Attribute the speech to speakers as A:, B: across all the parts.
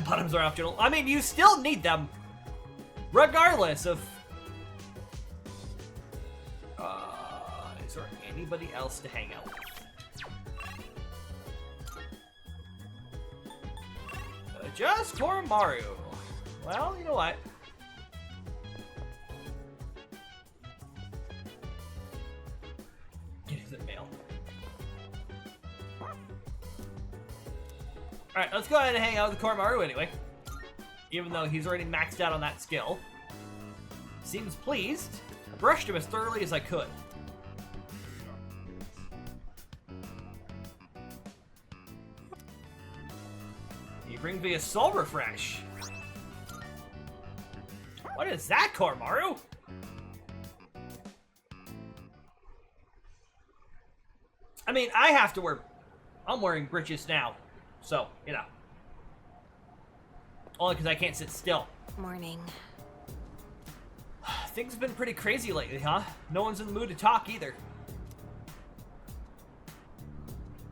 A: Bottoms are optional. I mean, you still need them, regardless of... is there anybody else to hang out with? Just for Mario. Well, you know what? Get the mail. Alright, let's go ahead and hang out with Koromaru anyway. Even though he's already maxed out on that skill. Seems pleased. I brushed him as thoroughly as I could. You bring me a soul refresh. What is that, Koromaru? I mean, I have to wear... I'm wearing breeches now. So, you know. Only because I can't sit still.
B: Morning.
A: Things have been pretty crazy lately, huh? No one's in the mood to talk either.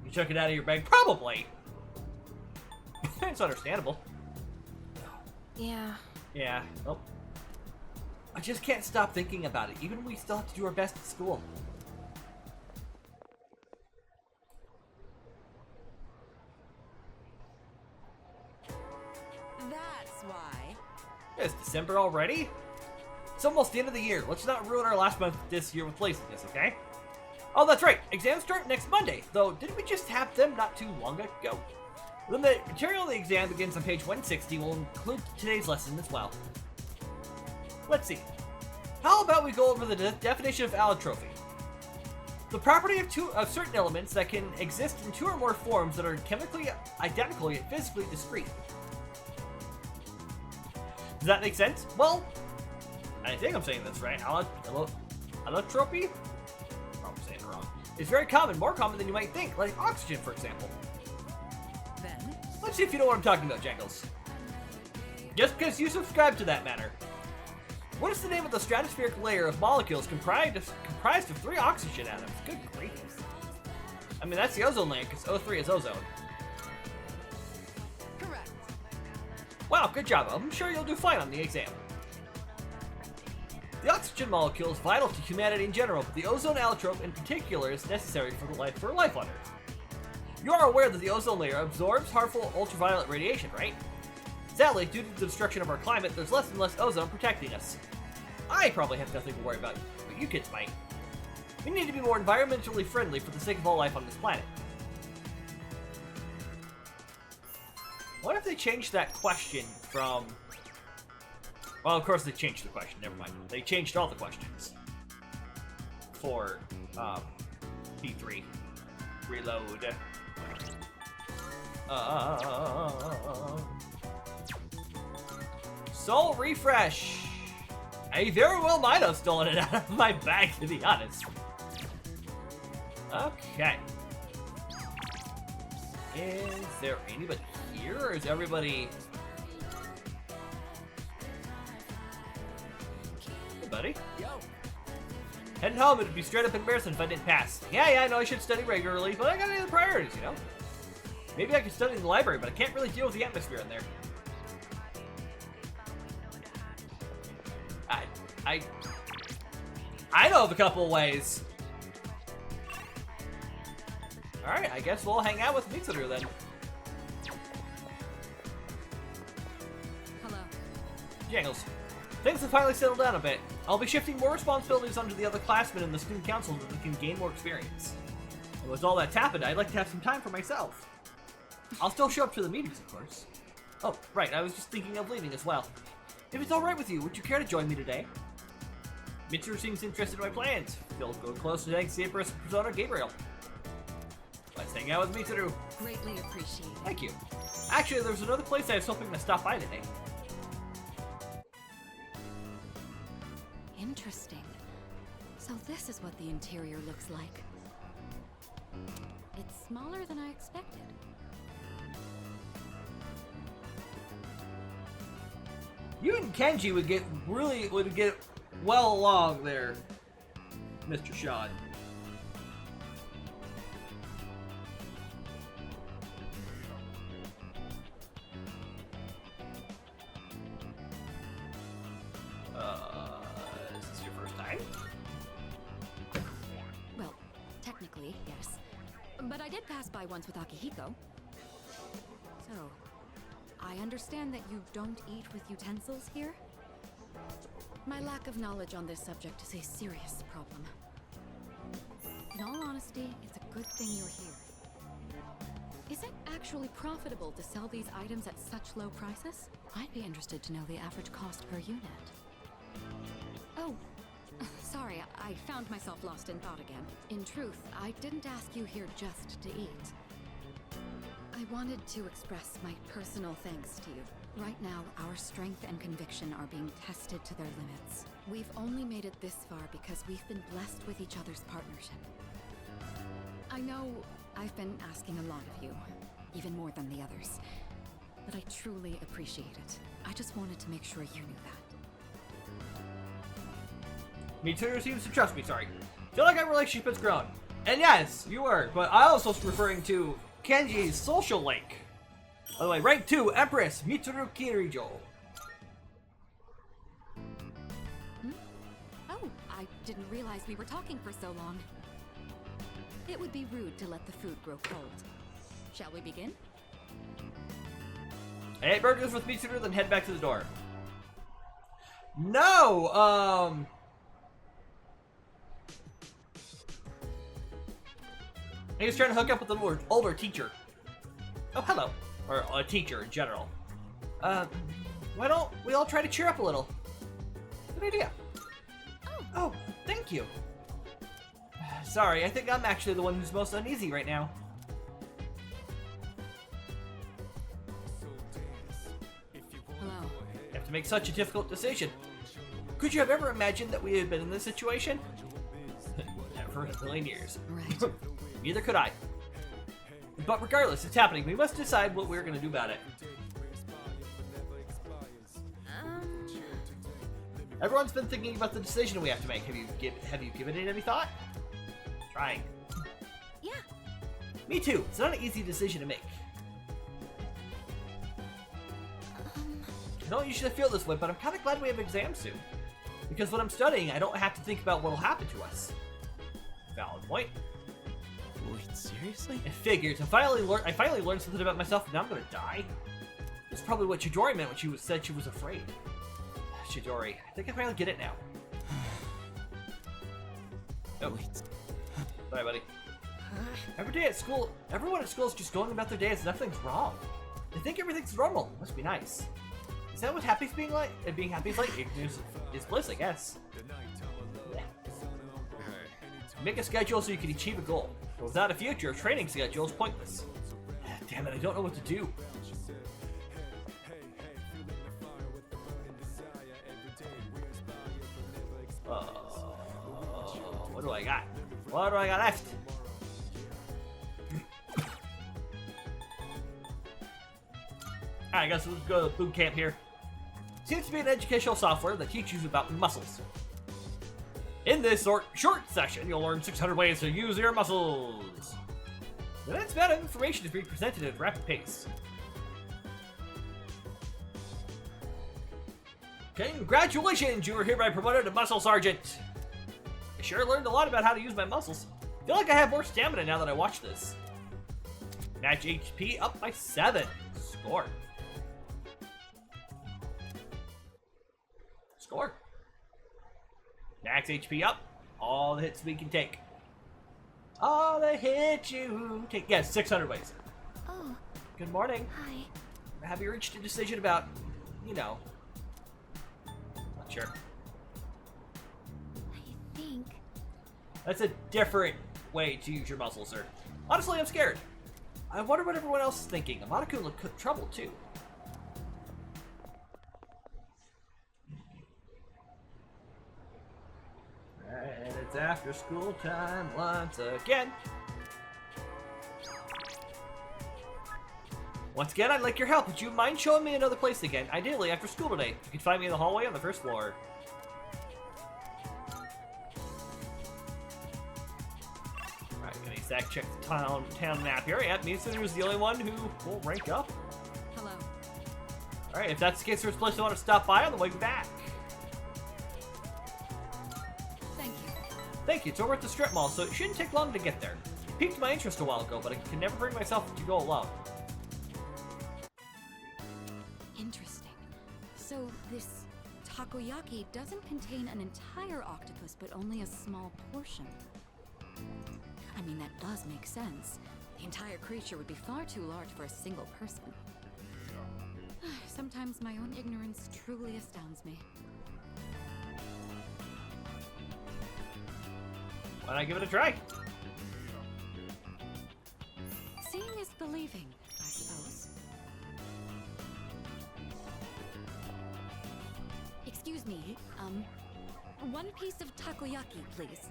A: You took it out of your bag? Probably. It's understandable.
B: Yeah.
A: Yeah, well. I just can't stop thinking about it, even when we still have to do our best at school.
B: That's why.
A: It's December already? It's almost the end of the year. Let's not ruin our last month this year with laziness, okay? Oh, that's right. Exams start next Monday, though didn't we just have them not too long ago? Then the material of the exam begins on page 160. Will include today's lesson as well. Let's see. How about we go over the definition of allotropy? The property of certain elements that can exist in two or more forms that are chemically identical yet physically discrete. Does that make sense? Well, I think I'm saying this right. Allotropy? I'm saying it wrong. It's very common, more common than you might think, like oxygen, for example.
B: Then?
A: Let's see if you know what I'm talking about, Jangles. Just because you subscribe to that matter. What is the name of the stratospheric layer of molecules comprised of 3 oxygen atoms? Good grief. I mean, that's the ozone layer, because O3 is ozone.
B: Correct.
A: Wow, good job. I'm sure you'll do fine on the exam. The oxygen molecule is vital to humanity in general, but the ozone allotrope in particular is necessary for life on Earth. You are aware that the ozone layer absorbs harmful ultraviolet radiation, right? Sadly, due to the destruction of our climate, there's less and less ozone protecting us. I probably have nothing to worry about, but you kids might. We need to be more environmentally friendly for the sake of all life on this planet. What if they changed that question from... Well, of course they changed the question, never mind. They changed all the questions. For, P3. Reload. Soul refresh. I very well might have stolen it out of my bag, to be honest. Okay. Is there anybody here, or is everybody... Hey, buddy.
C: Yo.
A: Heading home, it'd be straight up embarrassing if I didn't pass. Yeah, I know I should study regularly, but I got other priorities, you know? Maybe I could study in the library, but I can't really deal with the atmosphere in there. I know of a couple of ways. Alright, I guess we'll hang out with Mitsuru then.
B: Hello.
A: Jangles. Things have finally settled down a bit. I'll be shifting more responsibilities onto the other classmen in the student council so that we can gain more experience. And with all that's happened, I'd like to have some time for myself. I'll still show up to the meetings, of course. Oh, right, I was just thinking of leaving as well. If it's alright with you, would you care to join me today? Mitsuru seems interested in my plans. He'll go close to Xavier Persona Gabriel. Let's hang out with Mitsuru.
B: Greatly appreciated.
A: Thank you. Actually, there's another place I was hoping to stop by today.
B: Interesting. So this is what the interior looks like. It's smaller than I expected.
A: You and Kenji would get well along there, Mr. Sean.
B: But I did pass by once with Akihiko. So, I understand that you don't eat with utensils here? My lack of knowledge on this subject is a serious problem. In all honesty, it's a good thing you're here. Is it actually profitable to sell these items at such low prices? I'd be interested to know the average cost per unit. Oh, sorry, I found myself lost in thought again. In truth, I didn't ask you here just to eat. I wanted to express my personal thanks to you. Right now, our strength and conviction are being tested to their limits. We've only made it this far because we've been blessed with each other's partnership. I know I've been asking a lot of you, even more than the others, but I truly appreciate it. I just wanted to make sure you knew that.
A: Mitsuru seems to trust me, sorry. Feel like our relationship has grown. And yes, you were, but I also was referring to Kenji's social link. By the way, rank 2, Empress Mitsuru Kirijo.
B: Oh, I didn't realize we were talking for so long. It would be rude to let the food grow cold. Shall we begin?
A: I ate burgers with Mitsuru, then head back to the door. No, he was trying to hook up with an older teacher. Oh, hello. Or a teacher in general. Why don't we all try to cheer up a little? Good idea. Oh, thank you. Sorry, I think I'm actually the one who's most uneasy right now.
B: Hello.
A: You have to make such a difficult decision. Could you have ever imagined that we had been in this situation? Never in a million years.
B: Right.
A: Neither could I. But regardless, it's happening. We must decide what we're going to do about it. Everyone's been thinking about the decision we have to make. Have you given it any thought? Trying.
B: Yeah.
A: Me too. It's not an easy decision to make. I don't usually feel this way, but I'm kind of glad we have exams soon. Because when I'm studying, I don't have to think about what will happen to us. Valid point.
C: Wait, seriously?
A: It figures. I finally learned something about myself, and now I'm gonna die. That's probably what Chidori meant when she said she was afraid. Chidori, I think I finally get it now. Oh,
C: Wait.
A: bye, buddy. Every day at school, everyone at school is just going about their day as nothing's wrong. They think everything's normal. Must be nice. Is that what happy's being like? And being happy is like? Ignorance is bliss, I guess. Yeah. Make a schedule so you can achieve a goal. But without a future, a training schedule is pointless. Damn it, I don't know what to do. What do I got? What do I got left? Alright, I guess let's go to boot camp here. Seems to be an educational software that teaches you about muscles. In this short session, you'll learn 600 ways to use your muscles. The immense amount of information is being presented at a rapid pace. Congratulations, you were hereby promoted to Muscle Sergeant. I sure learned a lot about how to use my muscles. I feel like I have more stamina now that I watch this. Match HP up by 7. Score. Score. Max HP up. All the hits we can take. All the hits you take. Yes, 600 ways.
B: Oh.
A: Good morning.
B: Hi.
A: Have you reached a decision about, you know, not sure.
B: I think.
A: That's a different way to use your muscles, sir. Honestly, I'm scared. I wonder what everyone else is thinking. Amada could look trouble too. And it's after school time once again. Once again, I'd like your help. Would you mind showing me another place again? Ideally, after school today. You can find me in the hallway on the first floor. Alright, gonna exact check the town map here. Yeah, Mitsuru is the only one who will rank up.
B: Hello.
A: Alright, if that's the case, there's a place I want to stop by on the way back.
B: Thank you.
A: Thank you. It's over at the strip mall, so it shouldn't take long to get there. piqued my interest a while ago, but I can never bring myself to go alone.
B: Interesting. So this takoyaki doesn't contain an entire octopus, but only a small portion. I mean, that does make sense. The entire creature would be far too large for a single person. Sometimes my own ignorance truly astounds me.
A: Why not give it a try?
B: Seeing is believing, I suppose. Excuse me, one piece of takoyaki, please.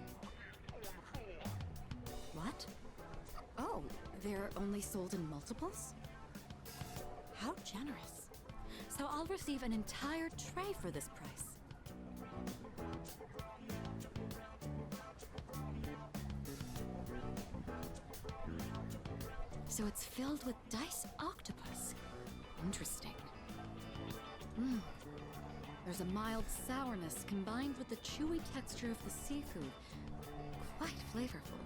B: What? Oh, they're only sold in multiples? How generous. So I'll receive an entire tray for this price. So it's filled with diced octopus. Interesting. There's a mild sourness combined with the chewy texture of the seafood. Quite flavorful.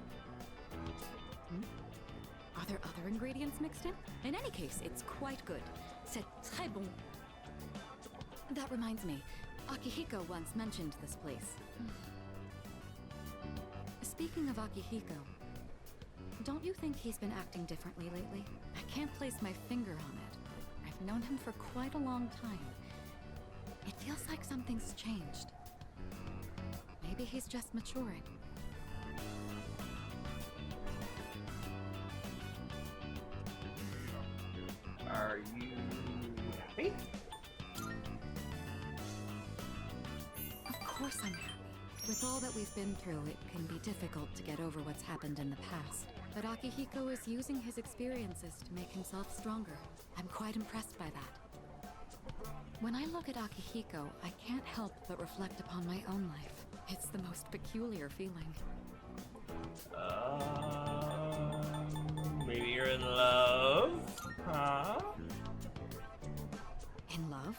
B: Are there other ingredients mixed in? In any case, it's quite good. C'est très bon. That reminds me, Akihiko once mentioned this place. Speaking of Akihiko, don't you think he's been acting differently lately? I can't place my finger on it, but I've known him for quite a long time. It feels like something's changed. Maybe he's just maturing.
A: Are you happy?
B: Of course I'm happy. With all that we've been through, it can be difficult to get over what's happened in the past. But Akihiko is using his experiences to make himself stronger. I'm quite impressed by that. When I look at Akihiko, I can't help but reflect upon my own life. It's the most peculiar feeling.
A: Maybe you're in love? Huh?
B: In love?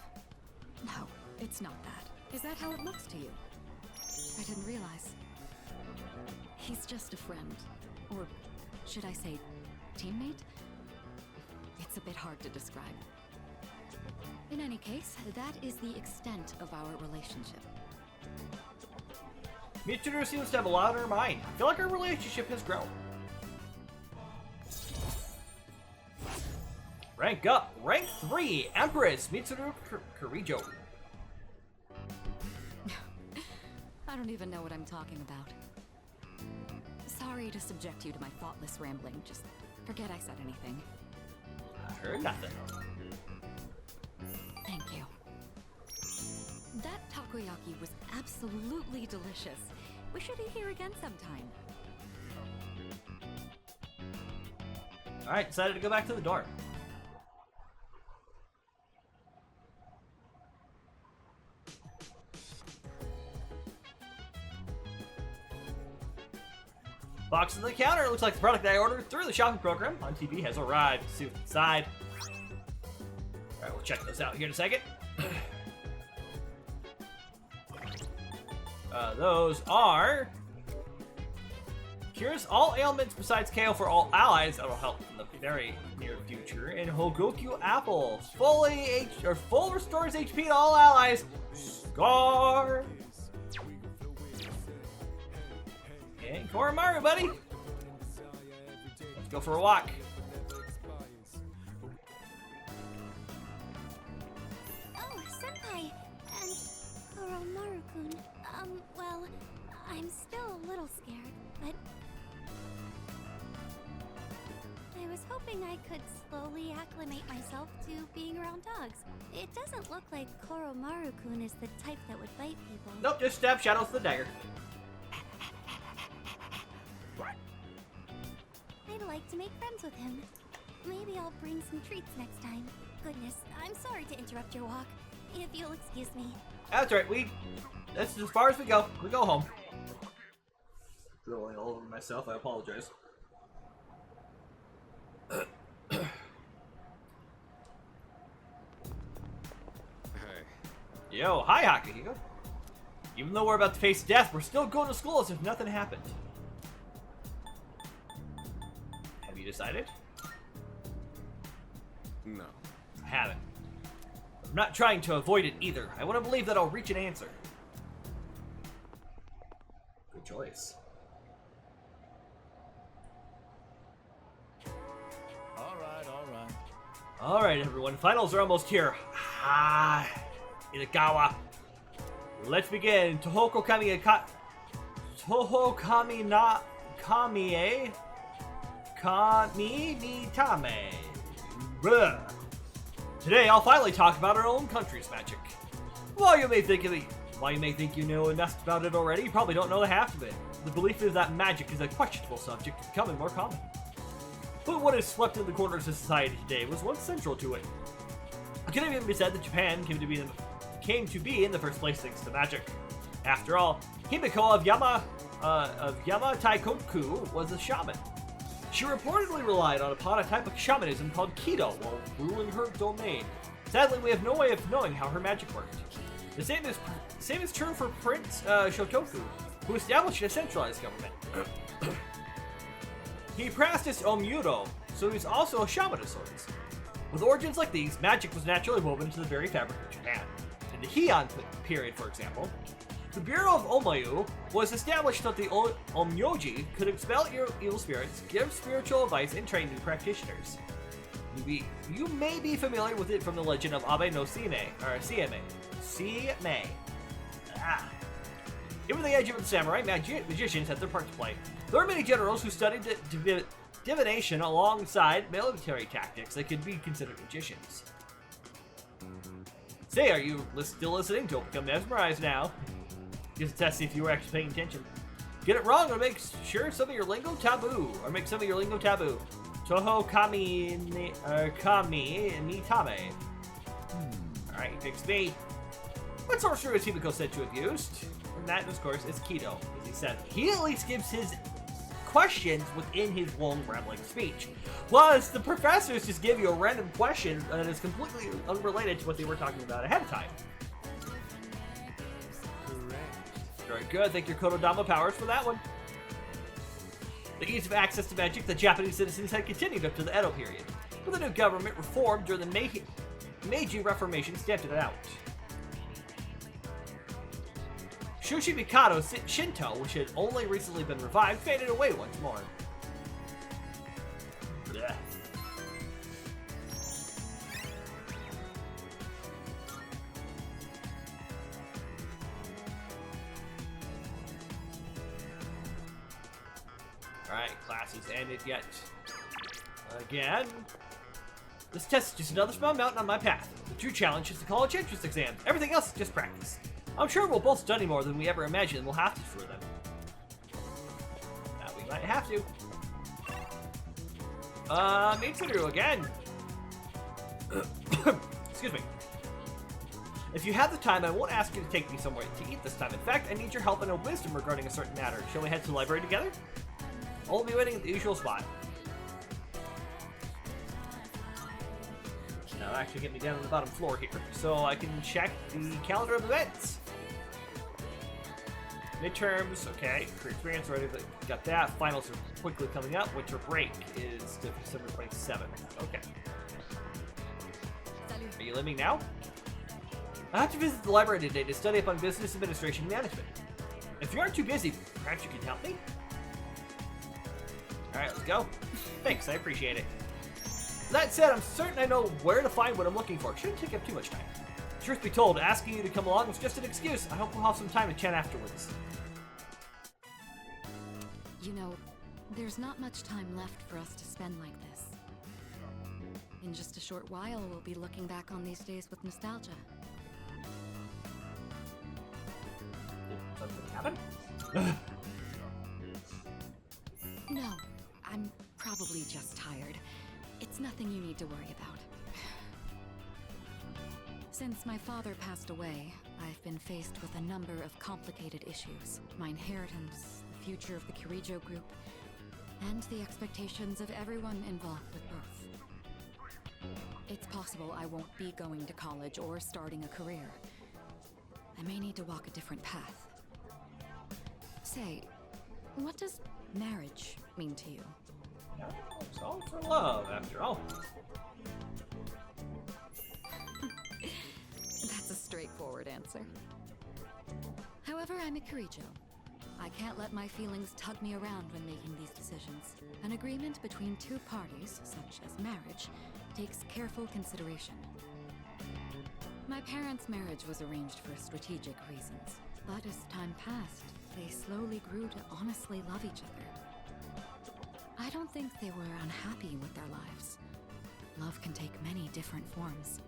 B: No, it's not that. Is that how it looks to you? I didn't realize. He's just a friend. Or should I say, teammate? It's a bit hard to describe. In any case, that is the extent of our relationship.
A: Mitsuru seems to have a lot on her mind. I feel like our relationship has grown. Rank up. Rank 3. Empress Mitsuru Kirijo.
B: I don't even know what I'm talking about. Sorry to subject you to my thoughtless rambling. Just forget I said anything.
A: I heard nothing.
B: Thank you. That takoyaki was absolutely delicious. We should eat here again sometime.
A: Alright, decided to go back to the dorm. Box on the counter. Looks like the product I ordered through the shopping program on TV has arrived. See what's inside. Alright, we'll check those out here in a second. Those are... Cures all ailments besides KO for all allies. That'll help in the very near future. And Hogoku apples. Full restores HP to all allies. Scar. And Koromaru, buddy. Let's go for a walk.
D: Oh, Senpai and Koromaru-kun. Well, I'm still a little scared, but I was hoping I could slowly acclimate myself to being around dogs. It doesn't look like Koromaru-kun is the type that would bite people.
A: Nope, just stab Shadows with the dagger.
D: I'd like to make friends with him. Maybe I'll bring some treats next time. Goodness, I'm sorry to interrupt your walk. If you'll excuse me.
A: That's right, that's as far as we go. We go home. Drooling all over myself, I apologize.
C: Hey.
A: Yo, hi Akihiko. Even though we're about to face death, we're still going to school as if nothing happened. you decided?
C: No.
A: I haven't. I'm not trying to avoid it either. I want to believe that I'll reach an answer. Good choice.
C: Alright.
A: Alright, everyone. Finals are almost here. Ah, Inagawa. Let's begin. Toho Kami na Kamie Kami ni Tame. Bruh. Today, I'll finally talk about our own country's magic. While you may think you know enough about it already, you probably don't know the half of it. The belief is that magic is a questionable subject, becoming more common. But what is swept in the corners of society today was once central to it. It could even be said that Japan came to be in the first place thanks to magic. After all, Himiko of Yama Taikoku was a shaman. She reportedly relied upon a type of shamanism called Kido while ruling her domain. Sadly, we have no way of knowing how her magic worked. The same is true for Prince Shotoku, who established a centralized government. He practiced Omuro, so he's also a shaman of sorts. With origins like these, magic was naturally woven into the very fabric of Japan. In the Heian period, for example, the Bureau of Omayu was established so that the Onmyoji could expel evil spirits, give spiritual advice, and train new practitioners. You may be familiar with it from the legend of Abe no Sime, or Sime. Ah. Given the age of the samurai, magicians had their part to play. There are many generals who studied divination alongside military tactics that could be considered magicians. Say, are you still listening? Don't become mesmerized now. Just to test if you were actually paying attention. Get it wrong or make sure some of your lingo taboo. Toho Kami ni Tame. Alright, fix me. What sorcerer is Himiko said to have used? And that, of course, is Kido, as he said. He at least gives his questions within his long, rambling speech. Plus, the professors just give you a random question that is completely unrelated to what they were talking about ahead of time. Very good. Thank your Kododama powers for that one. The ease of access to magic that Japanese citizens had continued up to the Edo period, but the new government reformed during the Meiji Reformation stamped it out. Shushi Mikado Shinto, which had only recently been revived, faded away once more. Blech. Alright, class is ended yet. Again. This test is just another small mountain on my path. The true challenge is the college entrance exam. Everything else is just practice. I'm sure we'll both study more than we ever imagined and we'll have to for them. Now we might have to. Mitsuru again. Excuse me. If you have the time, I won't ask you to take me somewhere to eat this time. In fact, I need your help and a wisdom regarding a certain matter. Shall we head to the library together? I'll be waiting at the usual spot. Now, actually get me down on the bottom floor here, so I can check the calendar of events. Midterms, okay. Career experience, already got that. Finals are quickly coming up. Winter break is December 27th. Okay. Are you leaving now? I have to visit the library today to study up on business administration management. If you aren't too busy, perhaps you can help me? Alright, let's go. Thanks, I appreciate it. That said, I'm certain I know where to find what I'm looking for. Shouldn't take up too much time. Truth be told, asking you to come along was just an excuse. I hope we'll have some time to chat afterwards.
B: You know, there's not much time left for us to spend like this. In just a short while, we'll be looking back on these days with nostalgia.
A: Did something happen?
B: No, I'm probably just tired. It's nothing you need to worry about. Since my father passed away, I've been faced with a number of complicated issues. My inheritance, the future of the Kirijo group, and the expectations of everyone involved with both. It's possible I won't be going to college or starting a career. I may need to walk a different path. Say, what does marriage mean to you?
A: It's all for love, after all.
B: That's a straightforward answer. However, I'm a Kirijo. I can't let my feelings tug me around when making these decisions. An agreement between two parties, such as marriage, takes careful consideration. My parents' marriage was arranged for strategic reasons, but as time passed, they slowly grew to honestly love each other. I don't think they were unhappy with their lives. Love can take many different forms.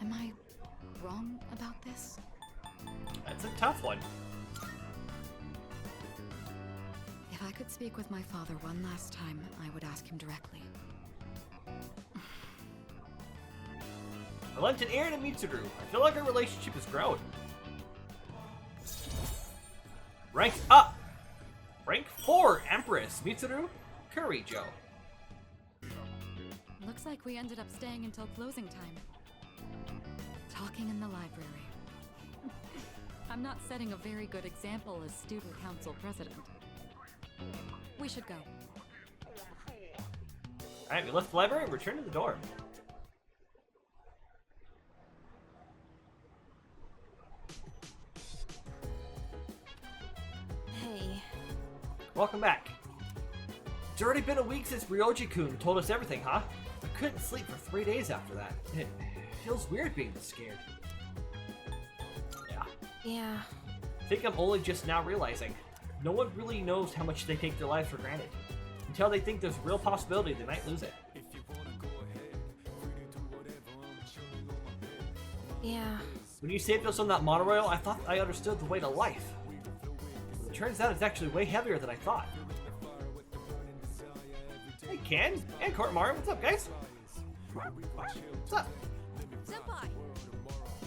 B: Am I wrong about this?
A: That's a tough one.
B: If I could speak with my father one last time, I would ask him directly.
A: I lent an Aaron and Mitsuru. I feel like our relationship has grown. Rank up! Rank 4, Empress, Mitsuru, Kirijo.
B: Looks like we ended up staying until closing time. Talking in the library. I'm not setting a very good example as student council president. We should go.
A: Alright, we left the library and returned to the dorm.
E: Hey.
A: Welcome back. It's already been a week since Ryoji-kun told us everything, huh? I couldn't sleep for 3 days after that. It feels weird being this scared. Yeah.
E: Yeah.
A: I think I'm only just now realizing. No one really knows how much they take their lives for granted. Until they think there's a real possibility they might lose it.
E: Yeah.
A: When you saved us on that monorail, I thought I understood the way to life. It turns out it's actually way heavier than I thought. Hey Ken, and Kortmaru, what's up guys? What's up?
E: Senpai!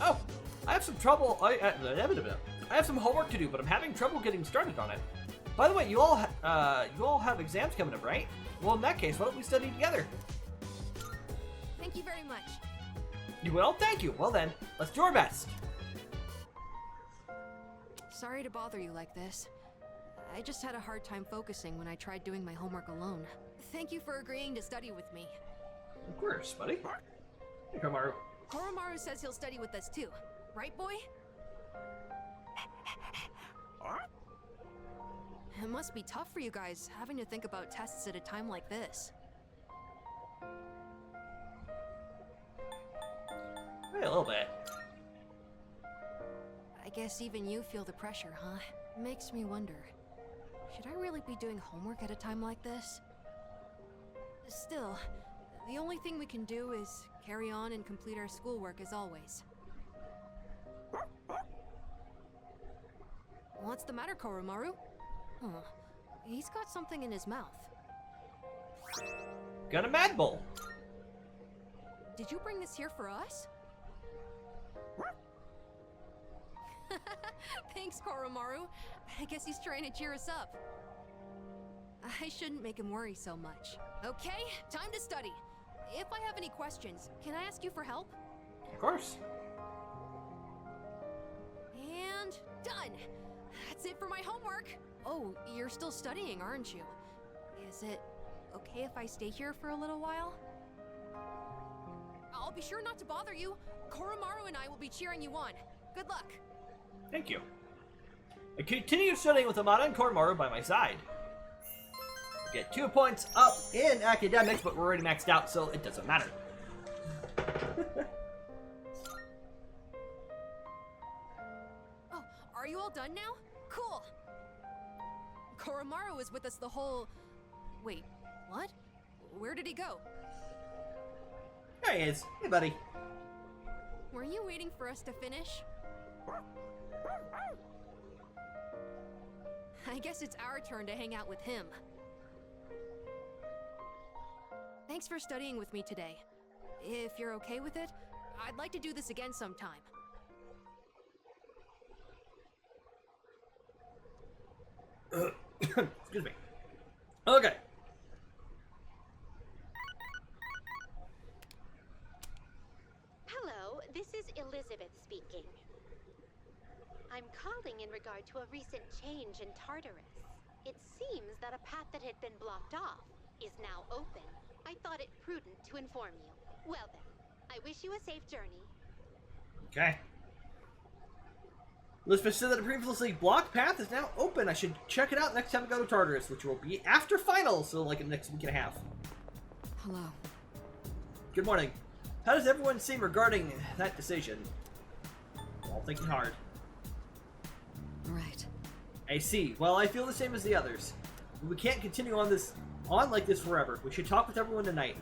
A: Oh, I have some trouble. I have some homework to do, but I'm having trouble getting started on it. By the way, you all have exams coming up, right? Well, in that case, why don't we study together?
E: Thank you very much.
A: You will? Thank you. Well then, let's do our best.
E: Sorry to bother you like this. I just had a hard time focusing when I tried doing my homework alone. Thank you for agreeing to study with me.
A: Of course, buddy. Hey, Kortmaru.
E: Koromaru says he'll study with us too. Right, boy? It must be tough for you guys, having to think about tests at a time like this.
A: Hey, a little bit.
E: I guess even you feel the pressure, huh? Makes me wonder. Should I really be doing homework at a time like this? Still, the only thing we can do is carry on and complete our schoolwork as always. What's the matter, Koromaru? Huh. He's got something in his mouth.
A: Got a Mad Bull.
E: Did you bring this here for us? Thanks, Koromaru. I guess he's trying to cheer us up. I shouldn't make him worry so much. Okay, time to study. If I have any questions, can I ask you for help?
A: Of course.
E: And done! That's it for my homework! Oh, you're still studying, aren't you? Is it okay if I stay here for a little while? I'll be sure not to bother you. Koromaru and I will be cheering you on. Good luck!
A: Thank you. I continue studying with Amada and Kortmaru by my side. I get 2 points up in academics, but we're already maxed out, so it doesn't matter.
E: Oh, are you all done now? Cool! Koromaru was with us the whole... Wait, what? Where did he go?
A: There he is. Hey, buddy.
E: Were you waiting for us to finish? I guess it's our turn to hang out with him. Thanks for studying with me today. If you're okay with it, I'd like to do this again sometime.
A: Excuse me. Okay.
F: Hello, this is Elizabeth speaking. I'm calling in regard to a recent change in Tartarus. It seems that a path that had been blocked off is now open. I thought it prudent to inform you. Well then, I wish you a safe journey.
A: Okay. Elizabeth said that a previously blocked path is now open. I should check it out next time I go to Tartarus, which will be after finals, so like in the next week and a half.
B: Hello.
A: Good morning. How does everyone seem regarding that decision? All thinking hard.
B: Right.
A: I see. Well, I feel the same as the others. We can't continue on like this forever. We should talk with everyone tonight.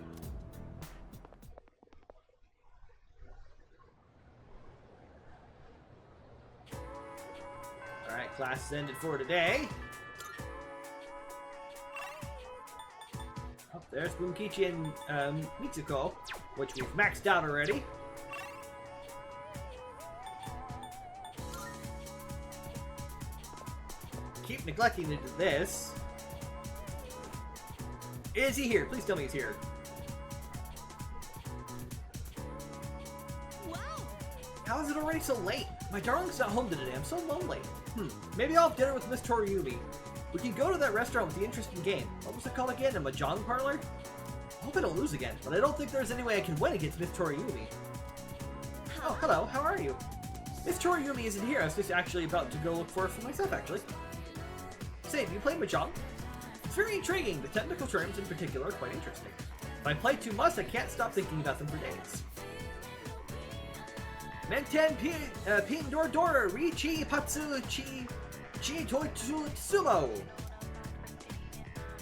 A: Alright, class is ended for today. Oh, there's Bunkichi and Mitsuko, which we've maxed out already. Keep neglecting to do this. Is he here? Please tell me he's here.
E: Wow!
A: How is it already so late? My darling's not home today. I'm so lonely. Maybe I'll have dinner with Miss Toriumi. We can go to that restaurant with the interesting game. What was it called again? A mahjong parlor? I hope I don't lose again, but I don't think there's any way I can win against Miss Toriumi. Oh, hello. How are you? Miss Toriumi isn't here. I was just actually about to go look for her for myself, actually. Say, do you play mahjong? It's very intriguing. The technical terms in particular are quite interesting. If I play too much, I can't stop thinking about them for days. Menten Pindor Dora Richi Patsu Chi Toitsu Sumo.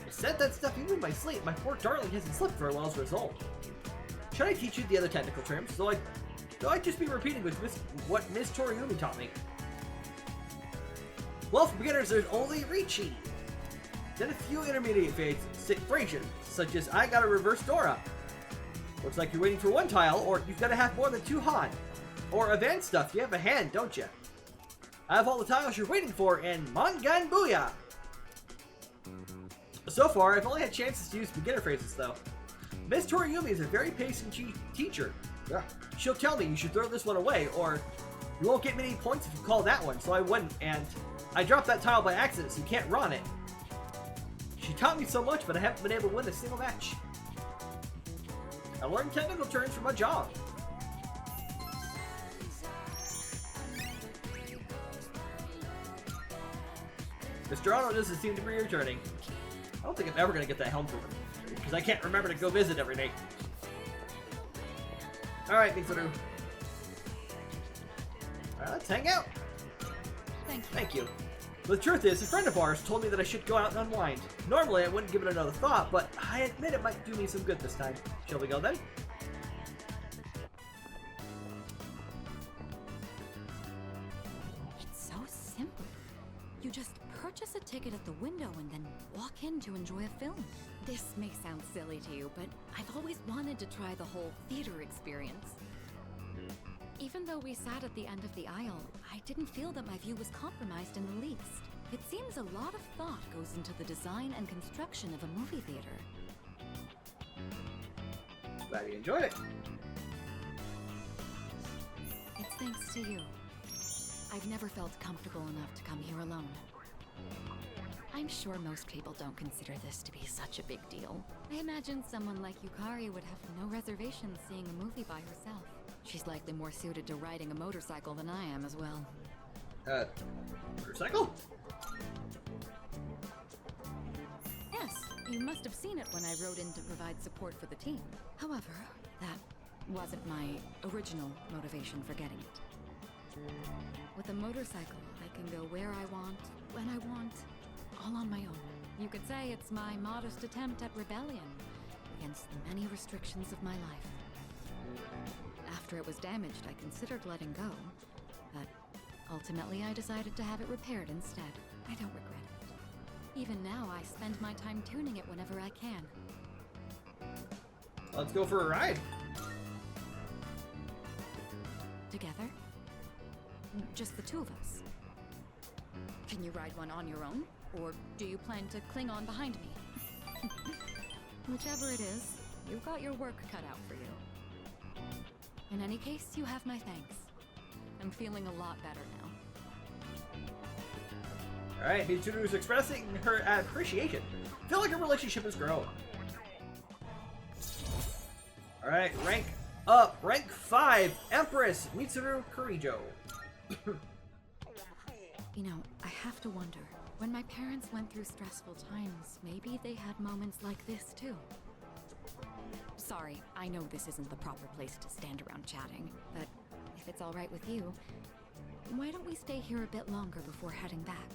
A: I said that stuff even in my sleep. My poor darling hasn't slept very well as a result. Should I teach you the other technical terms? So I'd just be repeating what Miss Toriumi taught me. Well, for beginners, there's only Richi. Then a few intermediate phrases, such as I got a reverse Dora. Looks like you're waiting for one tile, or you've got to have more than two Han. Or advanced stuff, you have a hand, don't you? I have all the tiles you're waiting for in Mangan Booyah! So far, I've only had chances to use beginner phrases, though. Miss Toriumi is a very patient teacher. She'll tell me you should throw this one away, or you won't get many points if you call that one, so I wouldn't, and I dropped that tile by accident, so you can't run it. She taught me so much, but I haven't been able to win a single match. I learned technical terms from my job. Mr. Otto doesn't seem to be returning. I don't think I'm ever going to get that helm from him, because I can't remember to go visit every day. Alright, Mitsuru. Alright, let's hang out. Thank you. The truth is, a friend of ours told me that I should go out and unwind. Normally, I wouldn't give it another thought, but I admit it might do me some good this time. Shall we go then?
B: It's so simple. You just purchase a ticket at the window and then walk in to enjoy a film. This may sound silly to you, but I've always wanted to try the whole theater experience. Even though we sat at the end of the aisle, I didn't feel that my view was compromised in the least. It seems a lot of thought goes into the design and construction of a movie theater.
A: Glad you enjoyed it.
B: It's thanks to you. I've never felt comfortable enough to come here alone. I'm sure most people don't consider this to be such a big deal. I imagine someone like Yukari would have no reservations seeing a movie by herself. She's likely more suited to riding a motorcycle than I am as well.
A: Motorcycle?
B: Yes, you must have seen it when I rode in to provide support for the team. However, that wasn't my original motivation for getting it. With a motorcycle, I can go where I want, when I want, all on my own. You could say it's my modest attempt at rebellion against the many restrictions of my life. After it was damaged, I considered letting go, but ultimately I decided to have it repaired instead. I don't regret it. Even now, I spend my time tuning it whenever I can.
A: Let's go for a ride.
B: Together? Just the two of us. Can you ride one on your own? Or do you plan to cling on behind me? Whichever it is, you've got your work cut out for you. In any case, you have my thanks. I'm feeling a lot better
A: Alright, Mitsuru's expressing her appreciation. Feel like a relationship has grown. Alright, rank up. Rank 5, Empress Mitsuru Kurijo.
B: You know, I have to wonder, when my parents went through stressful times, maybe they had moments like this too. Sorry, I know this isn't the proper place to stand around chatting, but if it's all right with you, why don't we stay here a bit longer before heading back?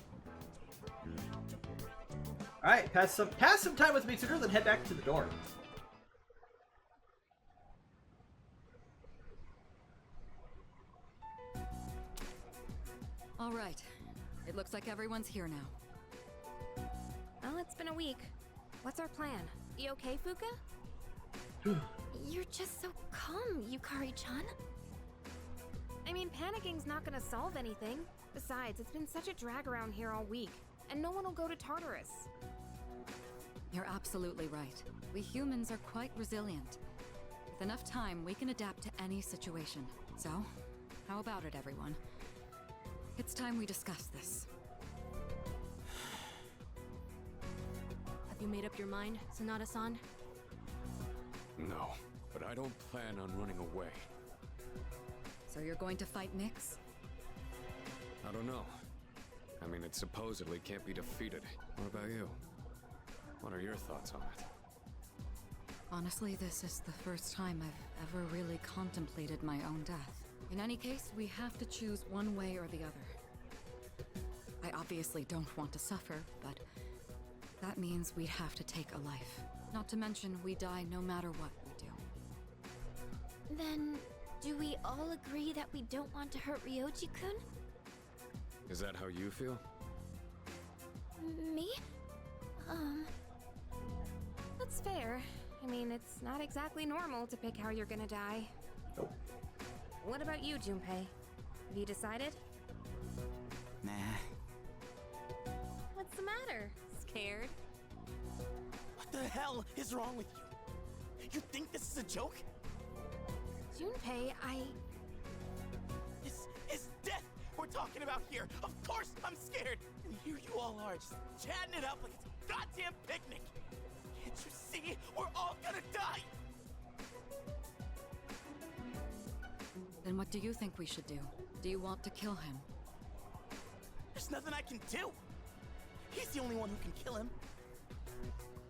A: Alright, pass some time with Mitsuru, then head back to the dorm.
B: All right, it looks like everyone's here now.
E: Well, it's been a week. What's our plan? You okay, Fuka?
D: You're just so calm, Yukari-chan.
E: I mean, panicking's not gonna solve anything. Besides, it's been such a drag around here all week, and no one will go to Tartarus.
B: You're absolutely right. We humans are quite resilient. With enough time, we can adapt to any situation. So, how about it, everyone? It's time we discuss this.
E: Have you made up your mind, Sanada-san?
G: No, but I don't plan on running away.
B: So you're going to fight Nyx?
G: I don't know. I mean, it supposedly can't be defeated. What about you? What are your thoughts on it?
B: Honestly, this is the first time I've ever really contemplated my own death. In any case, we have to choose one way or the other. I obviously don't want to suffer, but that means we'd have to take a life. Not to mention, we die no matter what we do.
D: Then, do we all agree that we don't want to hurt Ryoji-kun?
G: Is that how you feel?
D: Me?
E: That's fair. I mean, it's not exactly normal to pick how you're gonna die.
A: Nope.
E: What about you, Junpei? Have you decided?
C: Nah.
E: What's the matter? Scared?
C: What the hell is wrong with you? You think this is a joke?
E: Junpei,
C: This is death we're talking about here. Of course I'm scared. And here you all are, just chatting it up like it's a goddamn picnic. Can't you see? We're all gonna die.
B: Then what do you think we should do? Do you want to kill him?
C: There's nothing I can do. He's the only one who can kill him.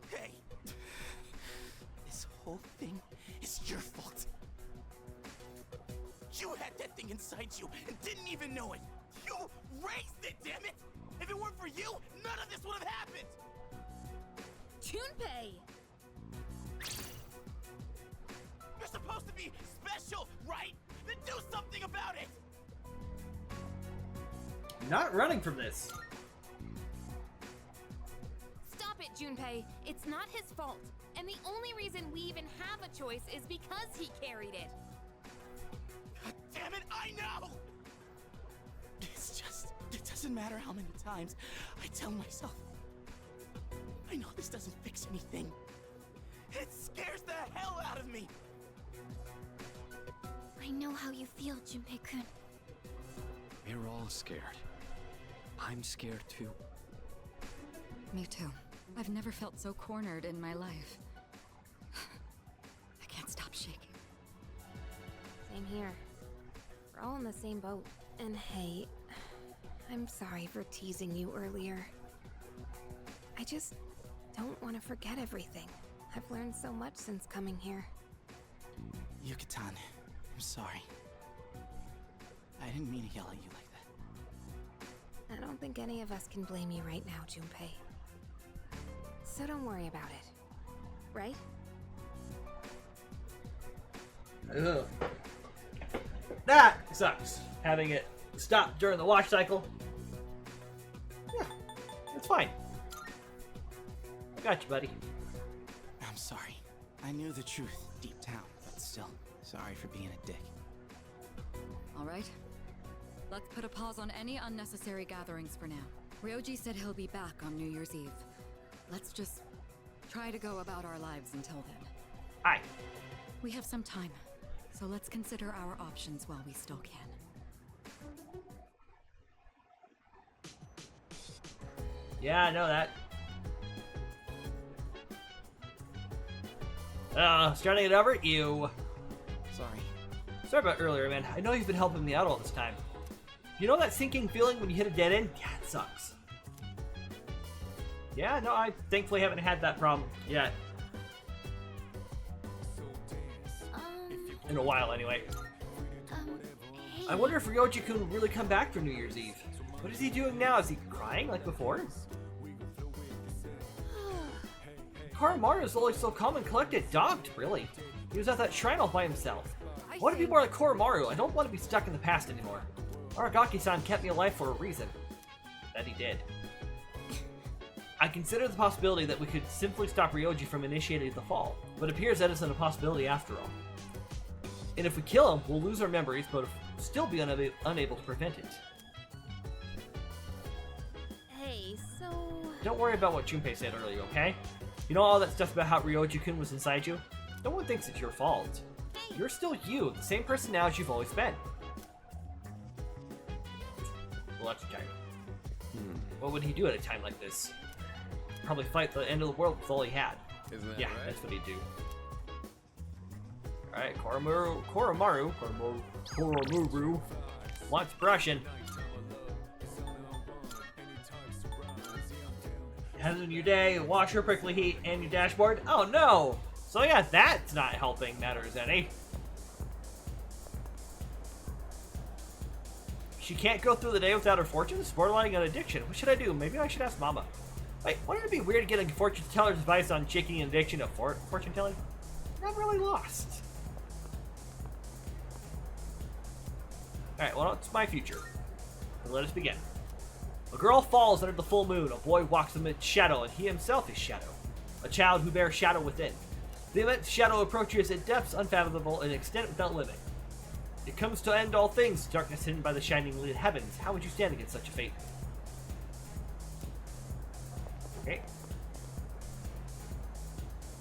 C: Hey, this whole thing is your fault. You had that thing inside you and didn't even know it. You raised it, damn it! If it weren't for you, none of this would have happened.
E: Junpei!
C: You're supposed to be special, right? Then do something about it.
A: Not running from this.
E: Stop it, Junpei. It's not his fault. And the only reason we even have a choice is because he carried it.
C: God damn it, I know! It's just, it doesn't matter how many times I tell myself. I know this doesn't fix anything. It scares the hell out of me.
D: I know how you feel, Junpei-kun.
G: We're all scared. I'm scared too.
B: Me too. I've never felt so cornered in my life. I can't stop shaking.
E: Same here. We're all in the same boat. And hey, I'm sorry for teasing you earlier. I just don't want to forget everything. I've learned so much since coming here.
C: Yucatan, I'm sorry. I didn't mean to yell at you like that.
E: I don't think any of us can blame you right now, Junpei. So don't worry about it. Right?
A: Ugh. That sucks. Having it stop during the wash cycle. Yeah, it's fine. I got you, buddy.
C: I'm sorry. I knew the truth deep down, but still, sorry for being a dick.
B: All right. Let's put a pause on any unnecessary gatherings for now. Ryoji said he'll be back on New Year's Eve. Let's just try to go about our lives until then.
A: Aye.
B: We have some time, so let's consider our options while we still can.
A: Yeah, I know that. Starting it over? Ew.
C: Sorry.
A: Sorry about earlier, man. I know you've been helping me out all this time. You know that sinking feeling when you hit a dead end? Yeah, it sucks. Yeah, no, I thankfully haven't had that problem yet. In a while, anyway.
D: Hey.
A: I wonder if Ryoji-kun will really come back for New Year's Eve. What is he doing now? Is he crying like before? Koromaru is always so calm and collected. Dogged, really. He was at that shrine all by himself. I want to be more like Koromaru. I don't want to be stuck in the past anymore. Aragaki-san kept me alive for a reason. That he did. I consider the possibility that we could simply stop Ryoji from initiating the fall, but it appears that isn't a possibility after all. And if we kill him, we'll lose our memories, but still be unable to prevent it.
D: Hey, so...
A: Don't worry about what Junpei said earlier, okay? You know all that stuff about how Ryoji-kun was inside you? No one thinks it's your fault. You're still you, the same personality you've always been. Well, that's okay. What would he do at a time like this? Probably fight the end of the world with all he had.
G: Isn't that
A: Yeah,
G: right?
A: that's what he'd do. Alright, Koromaru wants brushing. Having your day, wash your prickly heat, and your dashboard. Oh no! So yeah, that's not helping matters any. She can't go through the day without her fortunes? Borderline an addiction. What should I do? Maybe I should ask Mama. Wait, wouldn't it be weird to get a fortune teller's advice on shaking an addiction of fortune telling? I'm really lost. Alright, well, it's my future. So let us begin. A girl falls under the full moon. A boy walks amid shadow, and he himself is shadow. A child who bears shadow within. The immense shadow approaches at depths unfathomable and extent without limit. It comes to end all things, darkness hidden by the shining lit heavens. How would you stand against such a fate? Okay.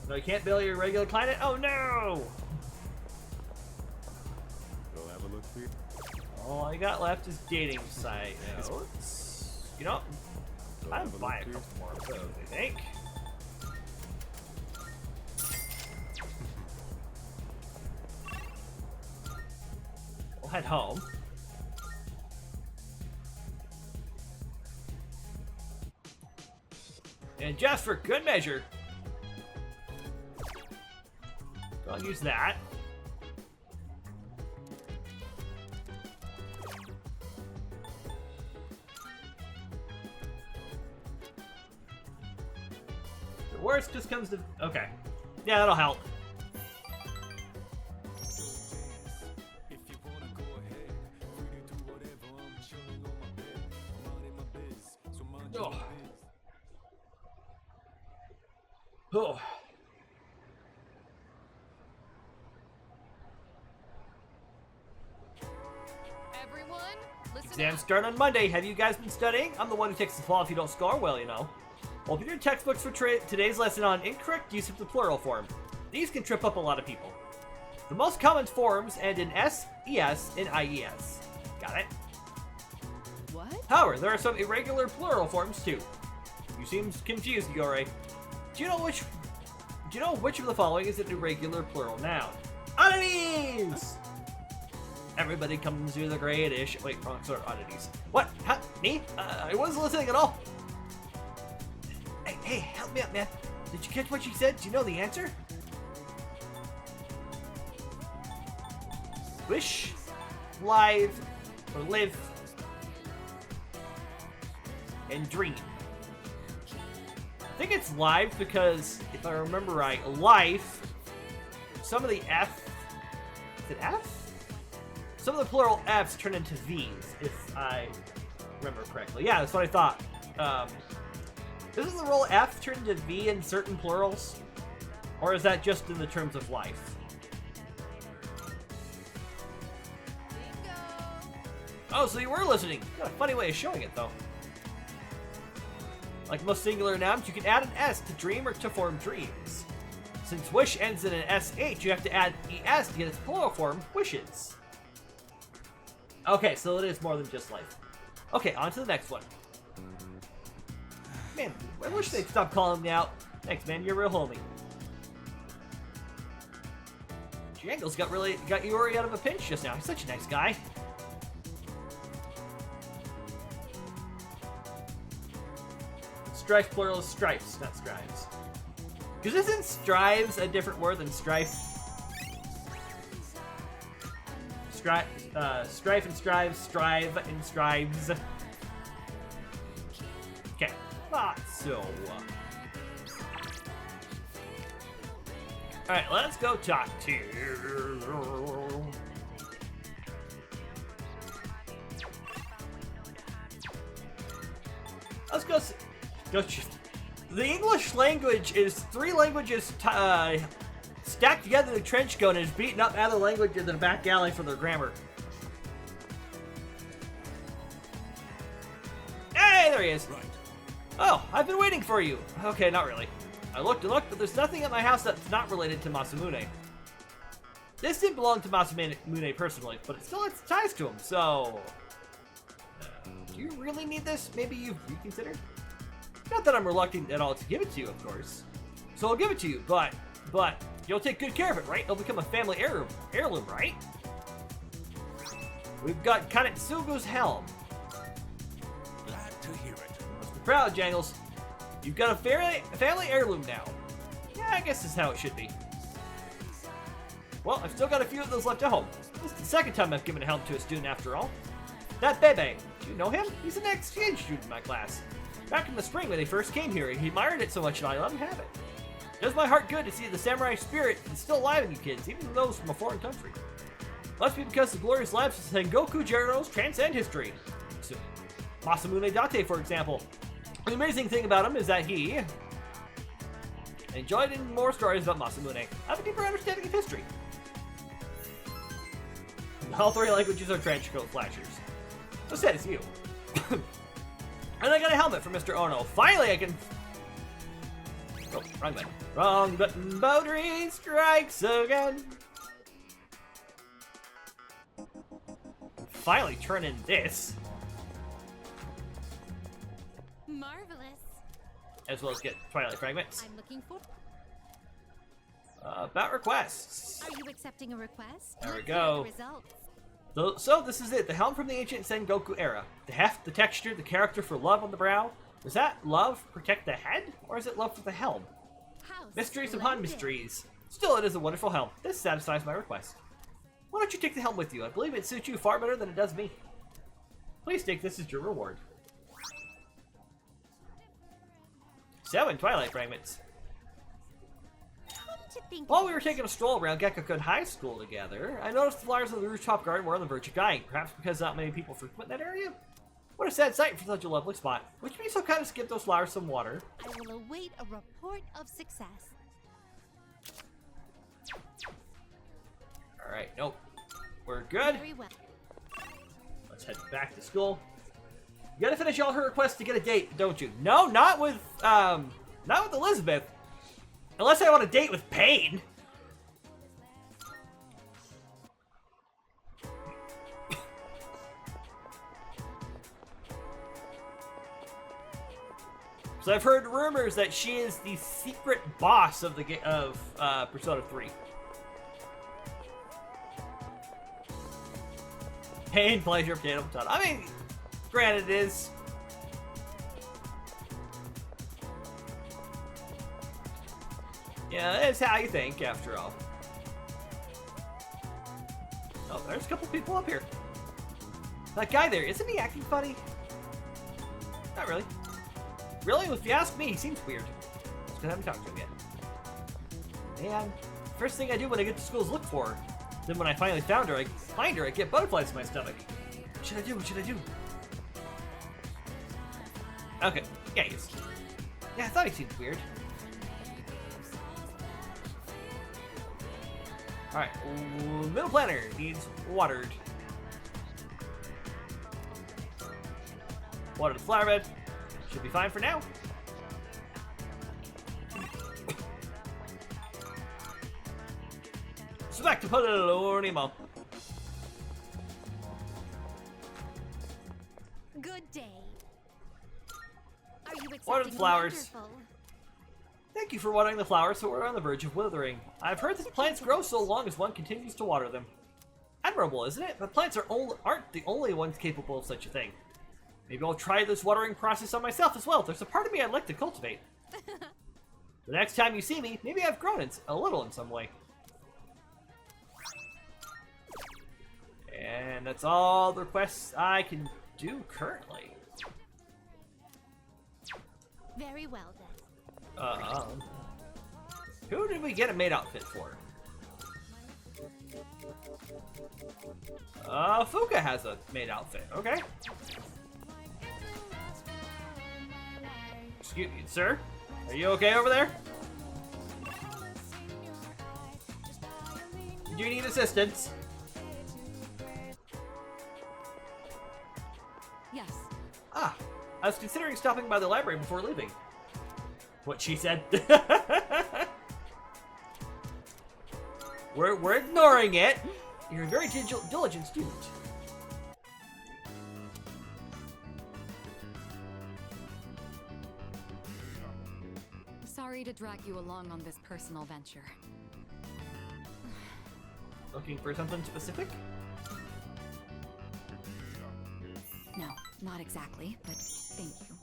A: No, you can't bail your regular client? Oh no!
G: Go have a look for you.
A: All I got left is dating site notes. You know, I'll buy a couple more of those, I think. We'll head home. And just for good measure, I'll use that. The worst just comes to... Okay. Yeah, that'll help. Oh. Oh.
E: Everyone, listen
A: Exams
E: up.
A: start on Monday. Have you guys been studying? I'm the one who takes the fall if you don't score well, you know. Open your textbooks for today's lesson on incorrect use of the plural form. These can trip up a lot of people. The most common forms end in S, ES, and IES. Got it?
E: What?
A: However, there are some irregular plural forms too. You seem confused, Yore. Do you know which of the following is an irregular plural noun? Oddities! Everybody comes to the great-ish. Wait, wrong sort of oddities. What? Huh? Me? I wasn't listening at all. Hey, help me up, man. Did you catch what she said? Do you know the answer? Wish, live, or live, and dream. I think it's live because, if I remember right, life, some of the F, is it F? Some of the plural F's turn into V's, if I remember correctly. Yeah, that's what I thought. Doesn't the roll F turn into V in certain plurals? Or is that just in the terms of life? Oh, so you were listening. You got a funny way of showing it, though. Like most singular nouns, you can add an S to dream or to form dreams. Since wish ends in an SH, you have to add ES to get its plural form, wishes. Okay, so it is more than just life. Okay, on to the next one. Man, I wish they'd stop calling me out. Thanks, man. You're a real homie. Jangles got Iori out of a pinch just now. He's such a nice guy. Strife plural is stripes, not strives. Because isn't strives a different word than strife? Strife and strives, strive and strives. Okay, thought so. Alright, let's go talk to... Let's go... The English language is 3 languages stacked together in a trench coat and is beating up other languages in the back alley for their grammar. Hey, there he is.
C: Right.
A: Oh, I've been waiting for you. Okay, not really. I looked and looked, but there's nothing at my house that's not related to Masamune. This didn't belong to Masamune personally, but it still has ties to him, so... do you really need this? Maybe you've reconsidered? Not that I'm reluctant at all to give it to you, of course. So I'll give it to you, but you'll take good care of it, right? It'll become a family heirloom, right? We've got Kanetsugu's helm.
C: Glad to hear it.
A: Must be proud, Jangles. You've got a family heirloom now. Yeah, I guess this is how it should be. Well, I've still got a few of those left at home. This is the second time I've given a helm to a student after all. That Bebe, do you know him? He's an exchange student in my class. Back in the spring when they first came here, he admired it so much that I let him have it. It does my heart good to see the samurai spirit is still alive in you kids, even those from a foreign country. Must be because the glorious lives of Sengoku Jiro's transcend history. So, Masamune Date, for example. The amazing thing about him is that he enjoyed in more stories about Masamune. I have a deeper understanding of history. All 3 languages are trench coat flashers. So sad as you. And I got a helmet from Mr. Ono. Finally, I can... Oh, wrong button. Wrong button. Boundary strikes again. Finally turn in this.
D: Marvelous.
A: As well as get Twilight Fragments.
D: I'm looking for...
A: About requests.
D: Are you accepting a request?
A: There we
D: Let's hear
A: go.
D: the results.
A: So this is it, the helm from the ancient Sengoku era. The heft, the texture, the character for love on the brow. Does that love protect the head, or is it love for the helm?
D: How
A: Mysteries upon
D: splendid.
A: mysteries. Still, it is a wonderful helm. This satisfies my request. Why don't you take the helm with you? I believe it suits you far better than it does me. Please take this as your reward. 7 Twilight Fragments.
D: Come to think
A: While
D: of
A: we were
D: it,
A: taking a stroll around Gekokun High School together, I noticed the flowers on the rooftop garden were on the verge of dying, perhaps because not many people frequent that area? What a sad sight for such a lovely spot. Would you be so kind as to give those flowers some water?
D: I will await a report of success.
A: Alright, nope. We're good.
D: Very well.
A: Let's head back to school. You gotta finish all her requests to get a date, don't you? No, not with Elizabeth. Unless I want a date with Pain. So I've heard rumors that she is the secret boss of Persona 3. Pain, pleasure, potato, potato. I mean, granted it is. Yeah, it's how you think, after all. Oh, there's a couple people up here. That guy there, isn't he acting funny? Not really. Really? If you ask me, he seems weird. Just because I haven't talked to him yet. Man, first thing I do when I get to school is look for her. Then when I finally find her, I get butterflies in my stomach. What should I do? What should I do? Okay. Yeah, he is. Yeah, I thought he seemed weird. Alright. Middle planner needs watered. Water the flower bed. Should be fine for now. So back to Polonimo.
D: Good day. Are you
A: Water
D: accepting
A: flowers.
D: Wonderful.
A: Thank you for watering the flowers so we're on the verge of withering. I've heard that plants grow so long as one continues to water them. Admirable, isn't it? But plants aren't the only ones capable of such a thing. Maybe I'll try this watering process on myself as well. There's a part of me I'd like to cultivate. The next time you see me, maybe I've grown a little in some way. And that's all the requests I can do currently.
D: Very well then.
A: Who did we get a maid outfit for? Fuka has a maid outfit. Okay. Excuse me, sir. Are you okay over there? Do you need assistance?
B: Yes.
A: Ah, I was considering stopping by the library before leaving. What she said. We're ignoring it. You're a very diligent student.
B: Sorry to drag you along on this personal venture.
A: Looking for something specific?
B: No, not exactly, but thank you.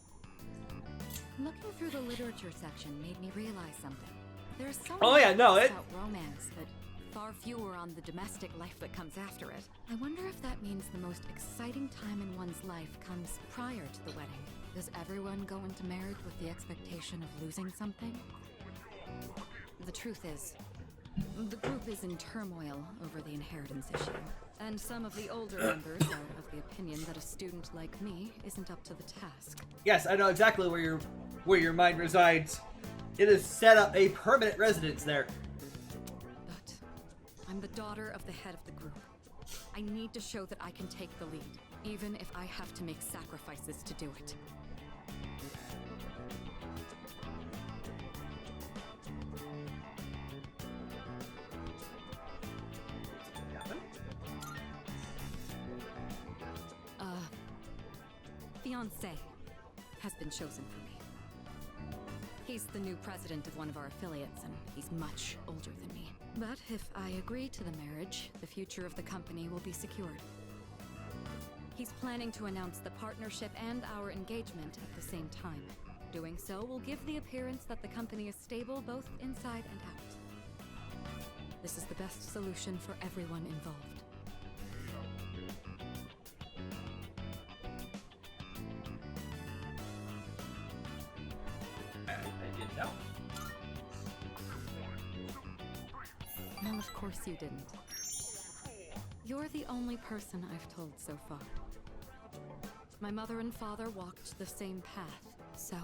B: Looking through the literature section made me realize something. There's so
A: Oh,
B: much
A: yeah, no,
B: about romance, but far fewer on the domestic life that comes after it. I wonder if that means the most exciting time in one's life comes prior to the wedding. Does everyone go into marriage with the expectation of losing something? The truth is, the group is in turmoil over the inheritance issue, and some of the older members are of the opinion that a student like me isn't up to the task.
A: Yes, I know exactly where your mind resides. It has set up a permanent residence there.
B: But I'm the daughter of the head of the group. I need to show that I can take the lead, even if I have to make sacrifices to do it. Fiancé has been chosen for me. He's the new president of one of our affiliates, and he's much older than me. But if I agree to the marriage, the future of the company will be secured. He's planning to announce the partnership and our engagement at the same time. Doing so will give the appearance that the company is stable both inside and out. This is the best solution for everyone involved.
A: I didn't know.
B: No, of course you didn't. You're the only person I've told so far. My mother and father walked the same path, so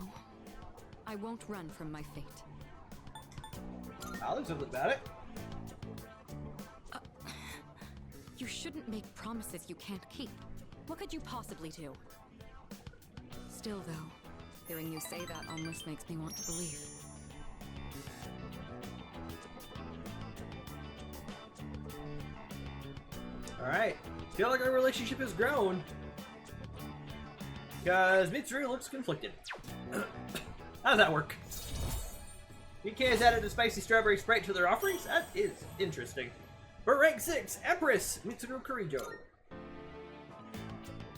B: I won't run from my fate.
A: I'll do something about it.
B: You shouldn't make promises you can't keep. What could you possibly do? Still, though, hearing you say that almost makes me want to believe.
A: Alright. Feel like our relationship has grown. Because Mitsuru looks conflicted. How does that work? BK has added a spicy strawberry sprite to their offerings? That is interesting. For rank 6, Empress Mitsuru Kurijo.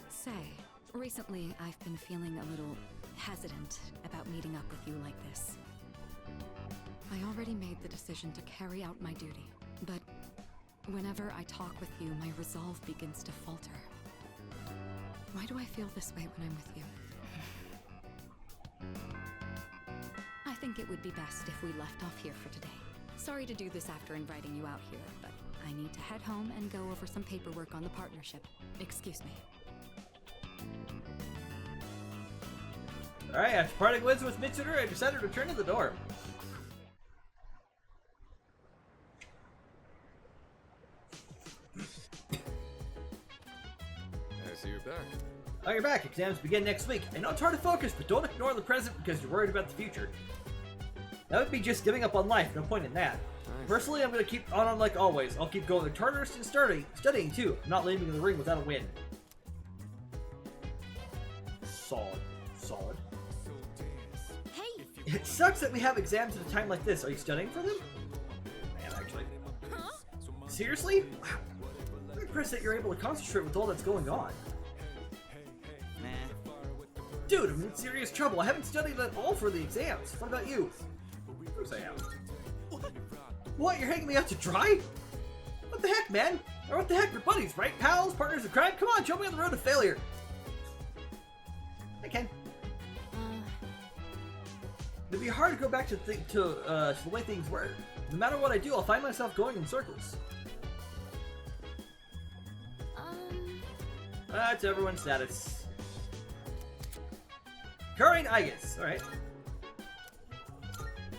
B: Say, recently I've been feeling a little hesitant about meeting up with you like this. I already made the decision to carry out my duty, but whenever I talk with you, my resolve begins to falter. Why do I feel this way when I'm with you? I think it would be best if we left off here for today. Sorry to do this after inviting you out here, but I need to head home and go over some paperwork on the partnership. Excuse me.
A: Alright, after parting ways with Mitsuru, I decided to return to the dorm.
G: I see you're back.
A: Oh, you're back. Exams begin next week. I know it's hard to focus, but don't ignore the present because you're worried about the future. That would be just giving up on life. No point in that. Personally, I'm going to keep on like always. I'll keep going to Tartarus and studying too. I'm not leaving the ring without a win. Solid. Solid. sucks that we have exams at a time like this. Are you studying for them? I am, actually. Seriously? Wow. I'm impressed that you're able to concentrate with all that's going on.
C: Nah.
A: Dude, I'm in serious trouble. I haven't studied at all for the exams. What about you? Of course I am. What? You're hanging me out to dry? What the heck, man? Or what the heck? We're buddies, right? Pals? Partners in crime? Come on, show me on the road to failure. I can. It'd be hard to go back to the way things were. No matter what I do, I'll find myself going in circles. That's everyone's status. Current Igus. Alright.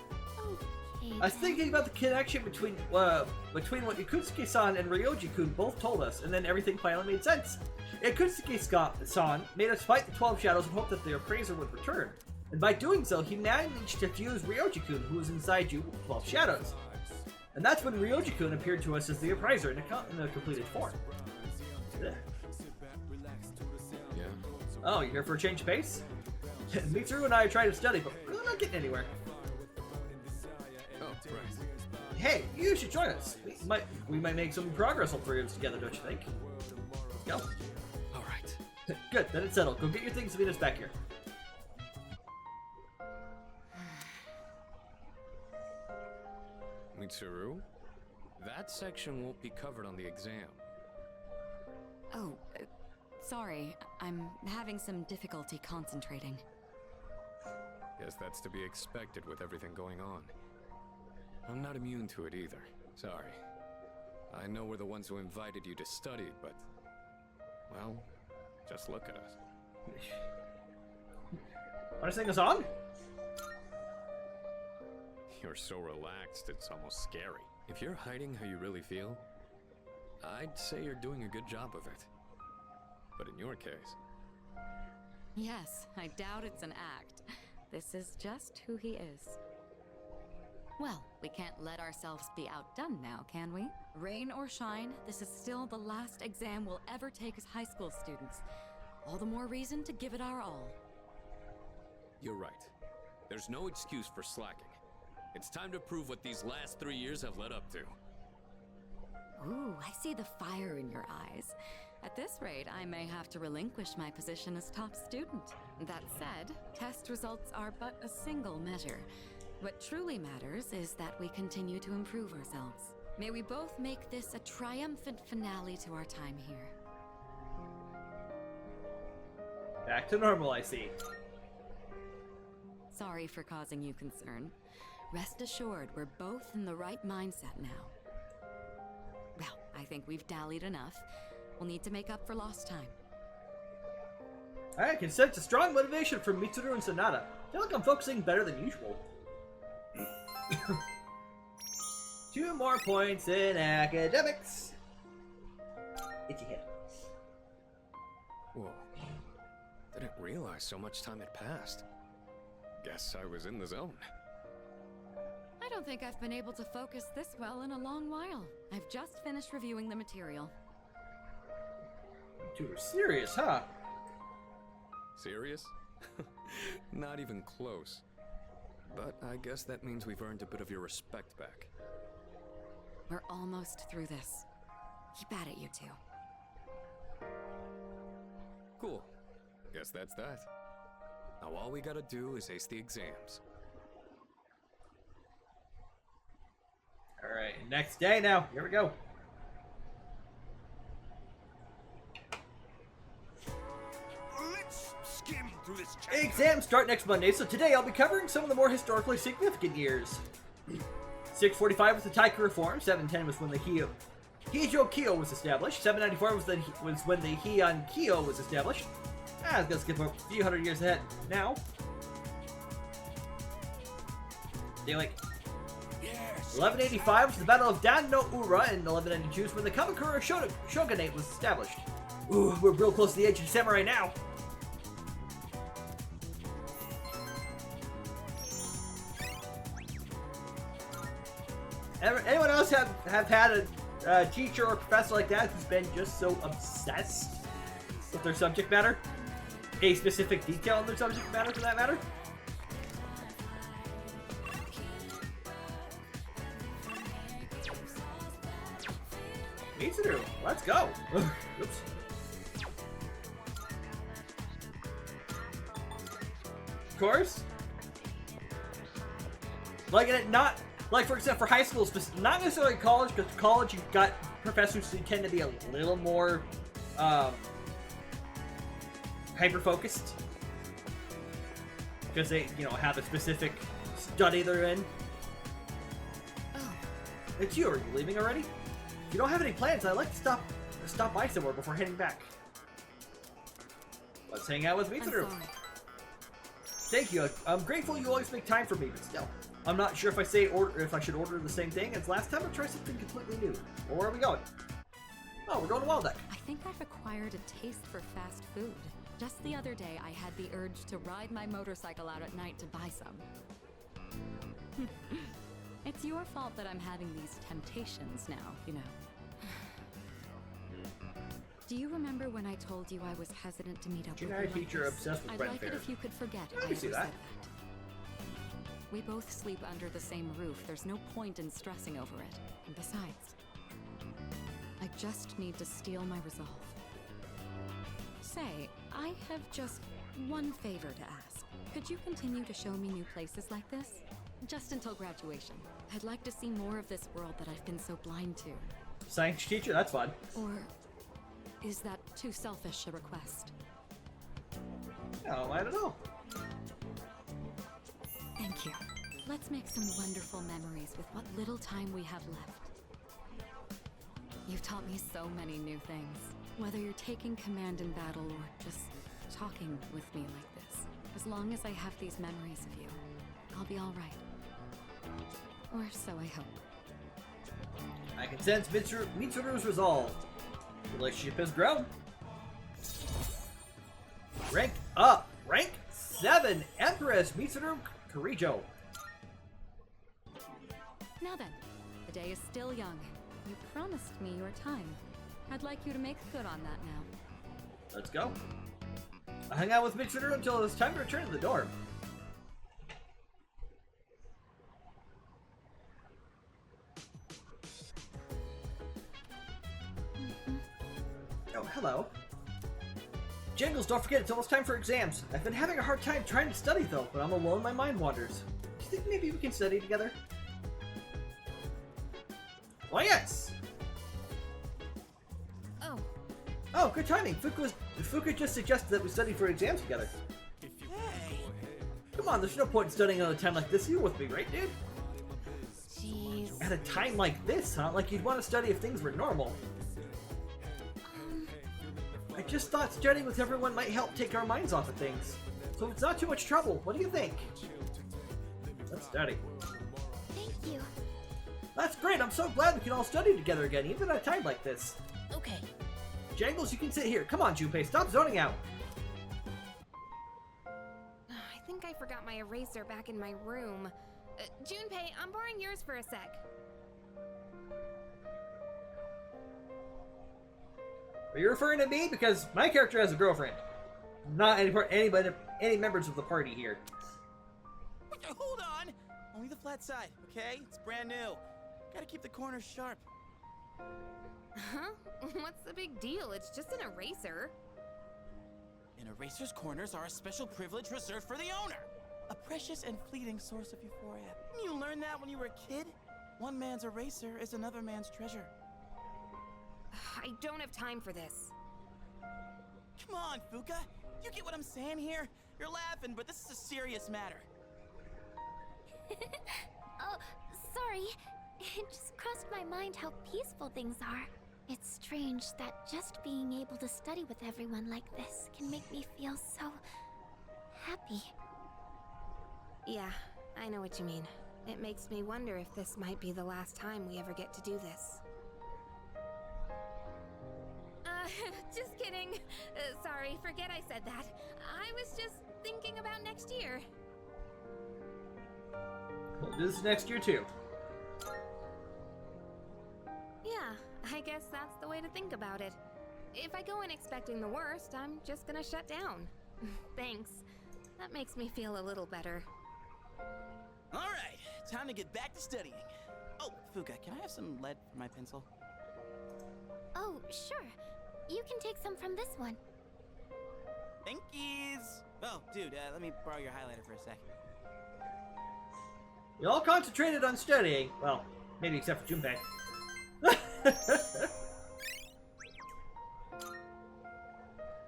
D: Okay,
A: I was thinking about the connection between what Ikusuke-san and Ryoji-kun both told us, and then everything finally made sense. Ikusuke-san made us fight the 12 Shadows and hoped that the appraiser would return. And by doing so, he managed to fuse Ryoji-kun, who was inside you, with 12 Shadows. And that's when Ryoji-kun appeared to us as the appraiser in a completed form. Ugh.
G: Yeah.
A: Oh, you here for a change of pace? Mitsuru and I are trying to study, but we're not getting anywhere.
G: Oh, right.
A: Hey, you should join us. We might make some progress all three of us together, don't you think? Go.
G: All right.
A: Good, then it's settled. Go get your things to meet us back here.
G: Mitsuru, that section won't be covered on the exam.
B: Oh, sorry. I'm having some difficulty concentrating.
G: Guess that's to be expected with everything going on. I'm not immune to it either. Sorry. I know we're the ones who invited you to study, but... well, just look at us.
A: Want to sing a song?
G: You're so relaxed, it's almost scary. If you're hiding how you really feel, I'd say you're doing a good job of it. But in your case...
B: Yes, I doubt it's an act. This is just who he is. Well, we can't let ourselves be outdone now, can we? Rain or shine, this is still the last exam we'll ever take as high school students. All the more reason to give it our all.
G: You're right. There's no excuse for slacking. It's time to prove what these last 3 years have led up to.
B: Ooh, I see the fire in your eyes. At this rate, I may have to relinquish my position as top student. That said, test results are but a single measure. What truly matters is that we continue to improve ourselves. May we both make this a triumphant finale to our time here.
A: Back to normal, I see.
B: Sorry for causing you concern. Rest assured, we're both in the right mindset now. Well, I think we've dallied enough. We'll need to make up for lost time.
A: I can sense a strong motivation from Mitsuru and Sonata. I feel like I'm focusing better than usual. 2 more points in academics. Itchy head.
G: Whoa. Didn't realize so much time had passed. Guess I was in the zone.
B: I don't think I've been able to focus this well in a long while. I've just finished reviewing the material.
A: You two are serious, huh?
G: Serious? Not even close. But I guess that means we've earned a bit of your respect back.
B: We're almost through this. Keep at it, you two.
G: Cool. Guess that's that. Now all we gotta do is ace the exams.
A: Alright, next day now. Here we go.
C: Let's skim through this chapter.
A: Exams start next Monday, so today I'll be covering some of the more historically significant years. 645 was the Taika Reform, 710 was when the Heijo Kyo was established, 794 was when the Heian Kyo was established. I was gonna skip a few hundred years ahead. Now, they like 1185 was the Battle of Dan no Ura, and 1192 was when the Kamakura Shogunate was established. Ooh, we're real close to the age of samurai now. Anyone else have had a teacher or professor like that who's been just so obsessed with their subject matter? A specific detail in their subject matter, for that matter? Mitsuru, let's go. Oops. Of course. Like, not like, for example, for high school, not necessarily college, because college you've got professors who tend to be a little more hyper focused because they, you know, have a specific study they're in.
B: Oh,
A: It's you. Are you leaving already? If you don't have any plans, I'd like to stop by somewhere before heading back. Let's hang out with
B: I'm
A: Mitsuru.
B: sorry.
A: Thank you. I'm grateful you always make time for me, but still, I'm not sure if I should order the same thing as last time or try something completely new. Well, where are we going? Oh, we're going to Waldeck.
B: I think I've acquired a taste for fast food. Just the other day, I had the urge to ride my motorcycle out at night to buy some. It's your fault that I'm having these temptations now, you know. Do you remember when I told you I was hesitant to meet up with you
A: Junior
B: like
A: teacher
B: this?
A: obsessed with
B: I'd
A: Red
B: like
A: Fair.
B: it if you could forget
A: I
B: I
A: can
B: ever
A: see
B: said
A: that.
B: that. We both sleep under the same roof. There's no point in stressing over it. And besides, I just need to steel my resolve. Say, I have just one favor to ask. Could you continue to show me new places like this? Just until graduation. I'd like to see more of this world that I've been so blind to.
A: Science teacher, that's fun.
B: Or is that too selfish a request?
A: No, I don't know.
B: Thank you. Let's make some wonderful memories with what little time we have left. You've taught me so many new things. Whether you're taking command in battle or just talking with me like this. As long as I have these memories of you, I'll be alright. Or so I hope.
A: I can sense Mitsuru's resolve. The relationship has grown. Rank up! Rank 7! Empress Mitsuru Kirijo.
B: Now then, the day is still young. You promised me your time. I'd like you to make good on that now.
A: Let's go. I'll hang out with Mitsuru until it's time to return to the dorm. Oh, hello. Jingles, don't forget, it's almost time for exams. I've been having a hard time trying to study, though, but I'm alone, my mind wanders. Do you think maybe we can study together? Why, yes!
B: Oh,
A: Oh, good timing. Fuka just suggested that we study for exams together.
C: Hey!
A: Come on, there's no point in studying at a time like this. You're with me, right, dude?
D: Jeez.
A: At a time like this, huh? Like you'd want to study if things were normal. I just thought studying with everyone might help take our minds off of things. So it's not too much trouble. What do you think? Let's study.
D: Thank you.
A: That's great. I'm so glad we can all study together again, even at a time like this.
D: Okay.
A: Jangles, you can sit here. Come on, Junpei. Stop zoning out.
H: I think I forgot my eraser back in my room. Junpei, I'm borrowing yours for a sec.
A: Are you referring to me? Because my character has a girlfriend. Not any members of the party here.
C: Hold on! Only the flat side, okay? It's brand new. Gotta keep the corners sharp.
H: Huh? What's the big deal? It's just an eraser.
C: An eraser's corners are a special privilege reserved for the owner. A precious and fleeting source of euphoria. Didn't you learn that when you were a kid? One man's eraser is another man's treasure.
H: I don't have time for this.
C: Come on, Fuka. You get what I'm saying here? You're laughing, but this is a serious matter.
D: Oh, sorry. It just crossed my mind how peaceful things are. It's strange that just being able to study with everyone like this can make me feel so happy.
H: Yeah, I know what you mean. It makes me wonder if this might be the last time we ever get to do this. Just kidding. Sorry, forget I said that. I was just thinking about next year.
A: We'll do this next year, too.
H: Yeah, I guess that's the way to think about it. If I go in expecting the worst, I'm just gonna shut down. Thanks. That makes me feel a little better.
C: Alright, time to get back to studying. Oh, Fuka, can I have some lead for my pencil?
D: sure. You can take some from this one.
C: Thankies! Oh, dude, let me borrow your highlighter for a sec.
A: You all concentrated on studying. Well, maybe except for Junpei.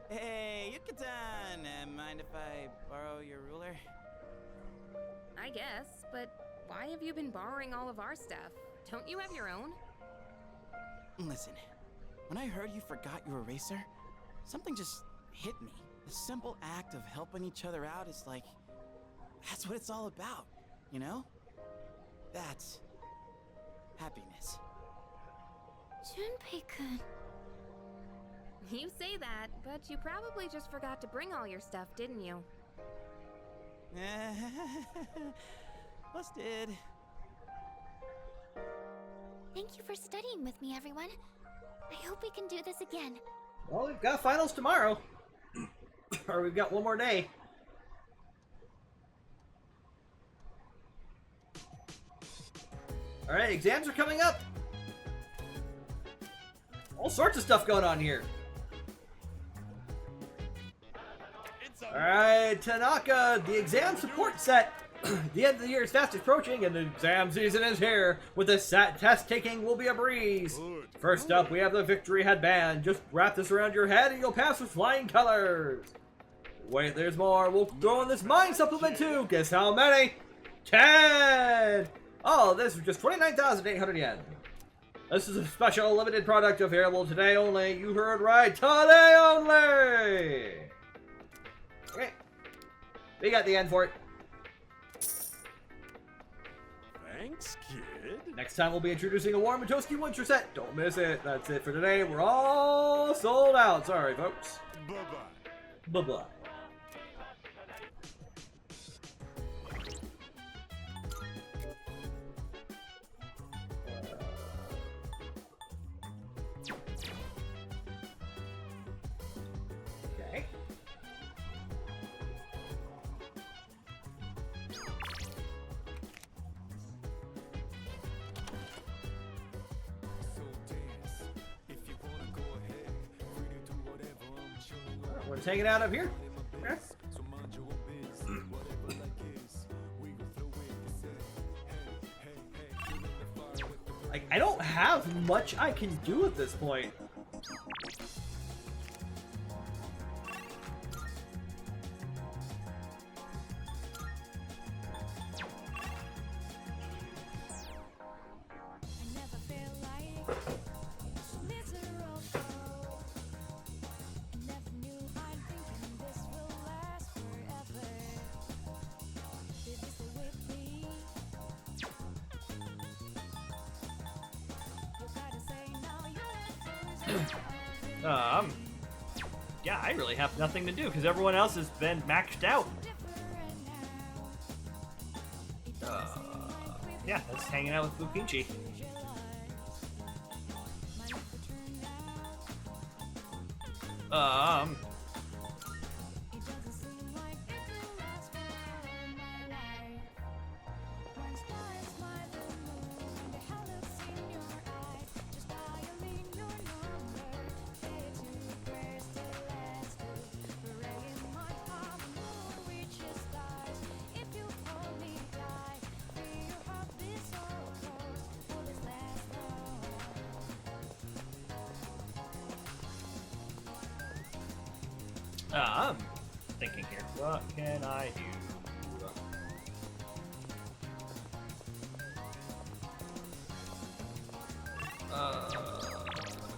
C: Hey, Yuka-tan! Mind if I borrow your ruler?
H: I guess, but why have you been borrowing all of our stuff? Don't you have your own?
C: Listen, when I heard you forgot your eraser, something just hit me. The simple act of helping each other out is like... that's what it's all about, you know? That's... happiness.
D: Junpei-kun.
H: You say that, but you probably just forgot to bring all your stuff, didn't you?
C: Busted.
D: Thank you for studying with me, everyone. I hope we can do this again.
A: Well, we've got finals tomorrow. Or we've got one more day. Alright, exams are coming up. All sorts of stuff going on here. Alright, Tanaka, the exam support set. The end of the year is fast approaching and the exam season is here. With the SAT test taking will be a breeze. First up, we have the victory headband. Just wrap this around your head and you'll pass with flying colors. Wait, there's more. We'll throw in this mind supplement too. Guess how many? 10! Oh, this is just 29,800 yen. This is a special limited product available today only. You heard right. Today only! Okay. We got the end for it.
I: Thanks, kid.
A: Next time we'll be introducing a Warm Matoski Winter set. Don't miss it. That's it for today. We're all sold out. Sorry, folks.
I: Bye-bye.
A: Bye-bye. Okay. We're just hanging out up here. Okay. I don't have much I can do at this point. Yeah, I really have nothing to do because everyone else has been maxed out. Yeah, that's hanging out with Bukinchi. I'm thinking here. What can I do?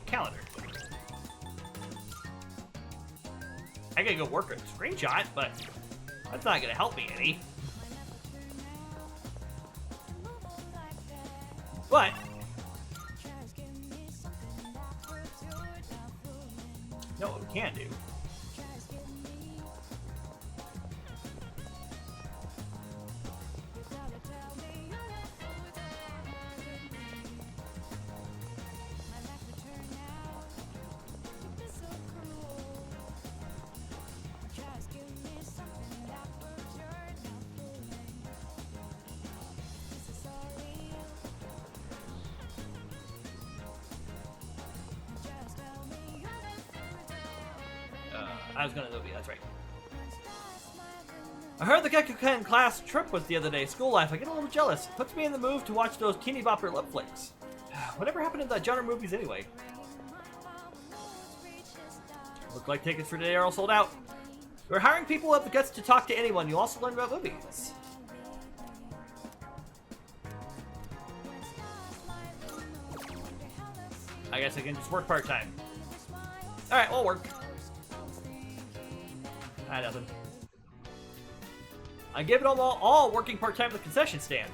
A: Calendar. I gotta go work a screenshot, but that's not gonna help me any. But know what we can do. I was gonna be, that's right. I heard the Gekkoken class trip was the other day. School life, I get a little jealous. Puts me in the mood to watch those teeny bopper lip flicks. Whatever happened to the genre movies anyway? Look like tickets for today are all sold out. We're hiring people who have the guts to talk to anyone. You'll also learn about movies. I guess I can just work part-time. Alright, we'll work. Nothing. I give it all working part-time at the concession stand.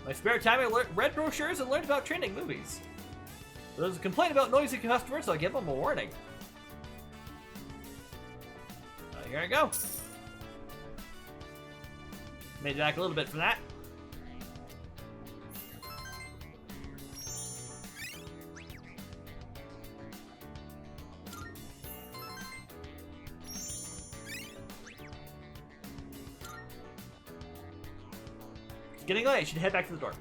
A: My spare time, I read brochures and learned about trending movies. There's a complaint about noisy customers, so I give them a warning. Here I go. Made it back a little bit from that. It's getting late. I should head back to the door.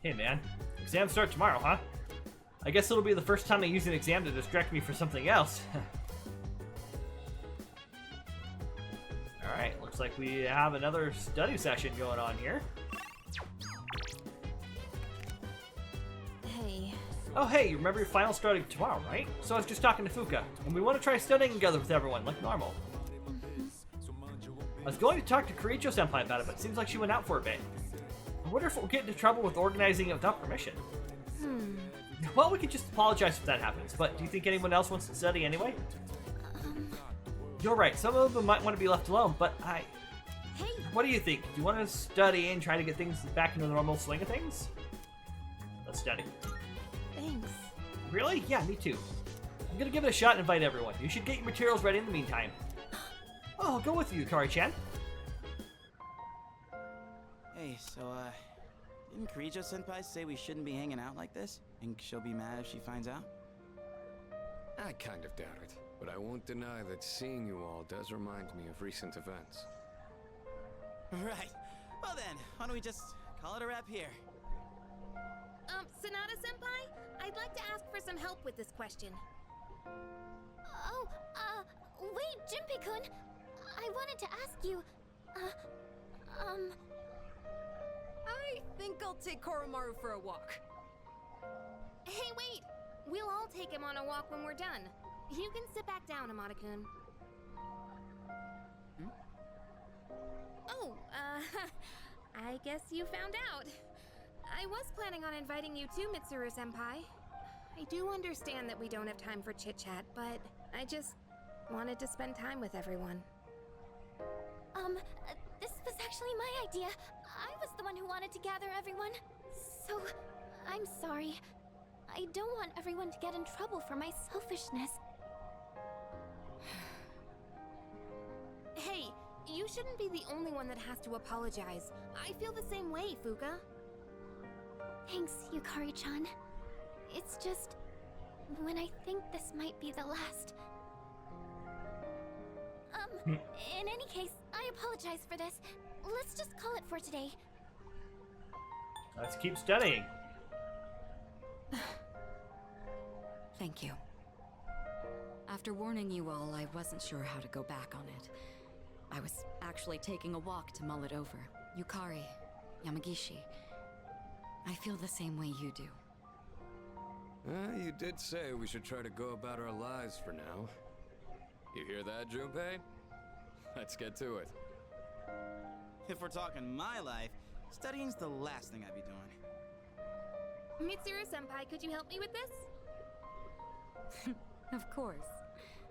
A: Hey man, exams start tomorrow, huh? I guess it'll be the first time I use an exam to distract me from something else. Alright, looks like we have another study session going on here.
H: Hey.
A: Oh hey, you remember your final starting tomorrow, right? So I was just talking to Fuka, and we want to try studying together with everyone, like normal. I was going to talk to Karicho-senpai about it, but it seems like she went out for a bit. I wonder if we'll get into trouble with organizing it without permission. Well, we could just apologize if that happens, but do you think anyone else wants to study anyway? You're right, some of them might want to be left alone, but Hey! What do you think? Do you want to study and try to get things back into the normal swing of things? Let's study.
H: Thanks.
A: Really? Yeah, me too. I'm gonna give it a shot and invite everyone. You should get your materials ready in the meantime. Oh, I'll go with you, Kari-chan.
C: Hey, so, didn't Karijo-senpai say we shouldn't be hanging out like this? Think she'll be mad if she finds out?
G: I kind of doubt it, but I won't deny that seeing you all does remind me of recent events.
C: Right. Well then, why don't we just call it a wrap here?
H: Sonata-senpai? I'd like to ask for some help with this question.
D: Oh, wait, Junpei-kun. I wanted to ask you,
E: I think I'll take Koromaru for a walk.
H: Hey, wait! We'll all take him on a walk when we're done. You can sit back down, Amada-kun. Oh, I guess you found out. I was planning on inviting you too, Mitsuru-senpai. I do understand that we don't have time for chit-chat, but I just wanted to spend time with everyone.
D: This was actually my idea. I was the one who wanted to gather everyone. So, I'm sorry. I don't want everyone to get in trouble for my selfishness.
H: Hey, you shouldn't be the only one that has to apologize. I feel the same way, Fuka.
D: Thanks, Yukari-chan. It's just, when I think this might be the last... in any case, I apologize for this. Let's just call it for today.
A: Let's keep studying.
B: Thank you. After warning you all, I wasn't sure how to go back on it. I was actually taking a walk to mull it over. Yukari, Yamagishi, I feel the same way you do.
G: You did say we should try to go about our lives for now. You hear that, Junpei? Let's get to it.
C: If we're talking my life, studying's the last thing I'd be doing.
H: Mitsuru-senpai, could you help me with this?
B: Of course.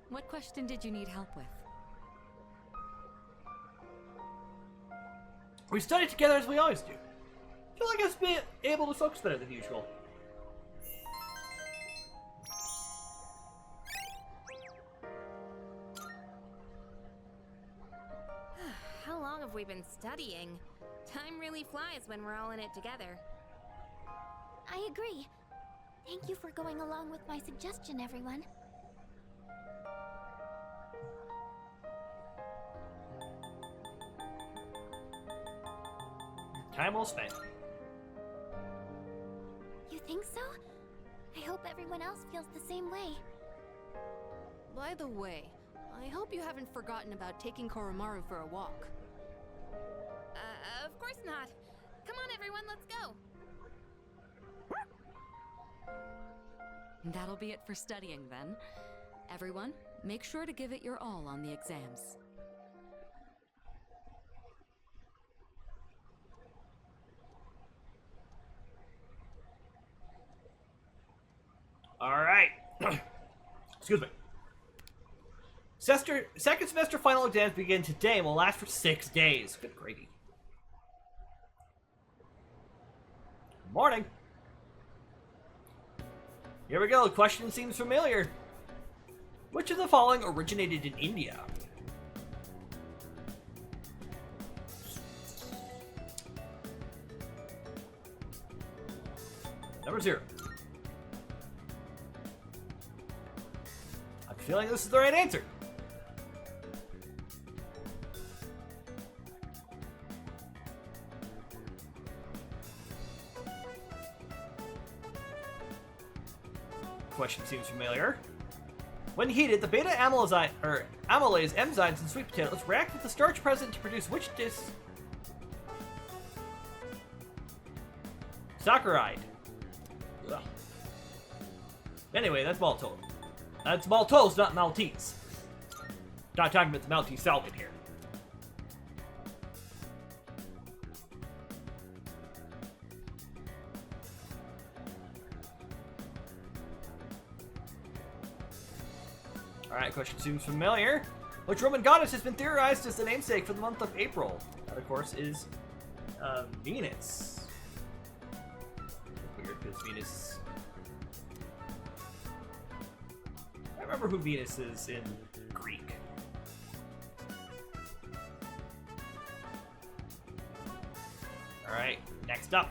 B: What question did you need help with?
A: We study together as we always do. I feel like I was being able to focus better than usual.
H: How long have we been studying? Time really flies when we're all in it together.
D: I agree. Thank you for going along with my suggestion, everyone.
A: Time well spent.
D: You think so? I hope everyone else feels the same way.
E: By the way, I hope you haven't forgotten about taking Koromaru for a walk.
H: Of course not. Come on, everyone, let's go.
B: That'll be it for studying then. Everyone, make sure to give it your all on the exams.
A: All right. Excuse me. Second semester final exams begin today and will last for 6 days. Good gravy. Good morning. Here we go. The question seems familiar. Which of the following originated in India? Number 0. I'm feeling this is the right answer. Question seems familiar. When heated, the beta amylase enzymes in sweet potatoes react with the starch present to produce which saccharide. Ugh. Anyway, that's maltose. That's maltose, not Maltese. Not talking about the Maltese salmon here. Alright, question seems familiar. Which Roman goddess has been theorized as the namesake for the month of April? That, of course, is Venus. Weird, because Venus... I remember who Venus is in Greek. Alright, next up.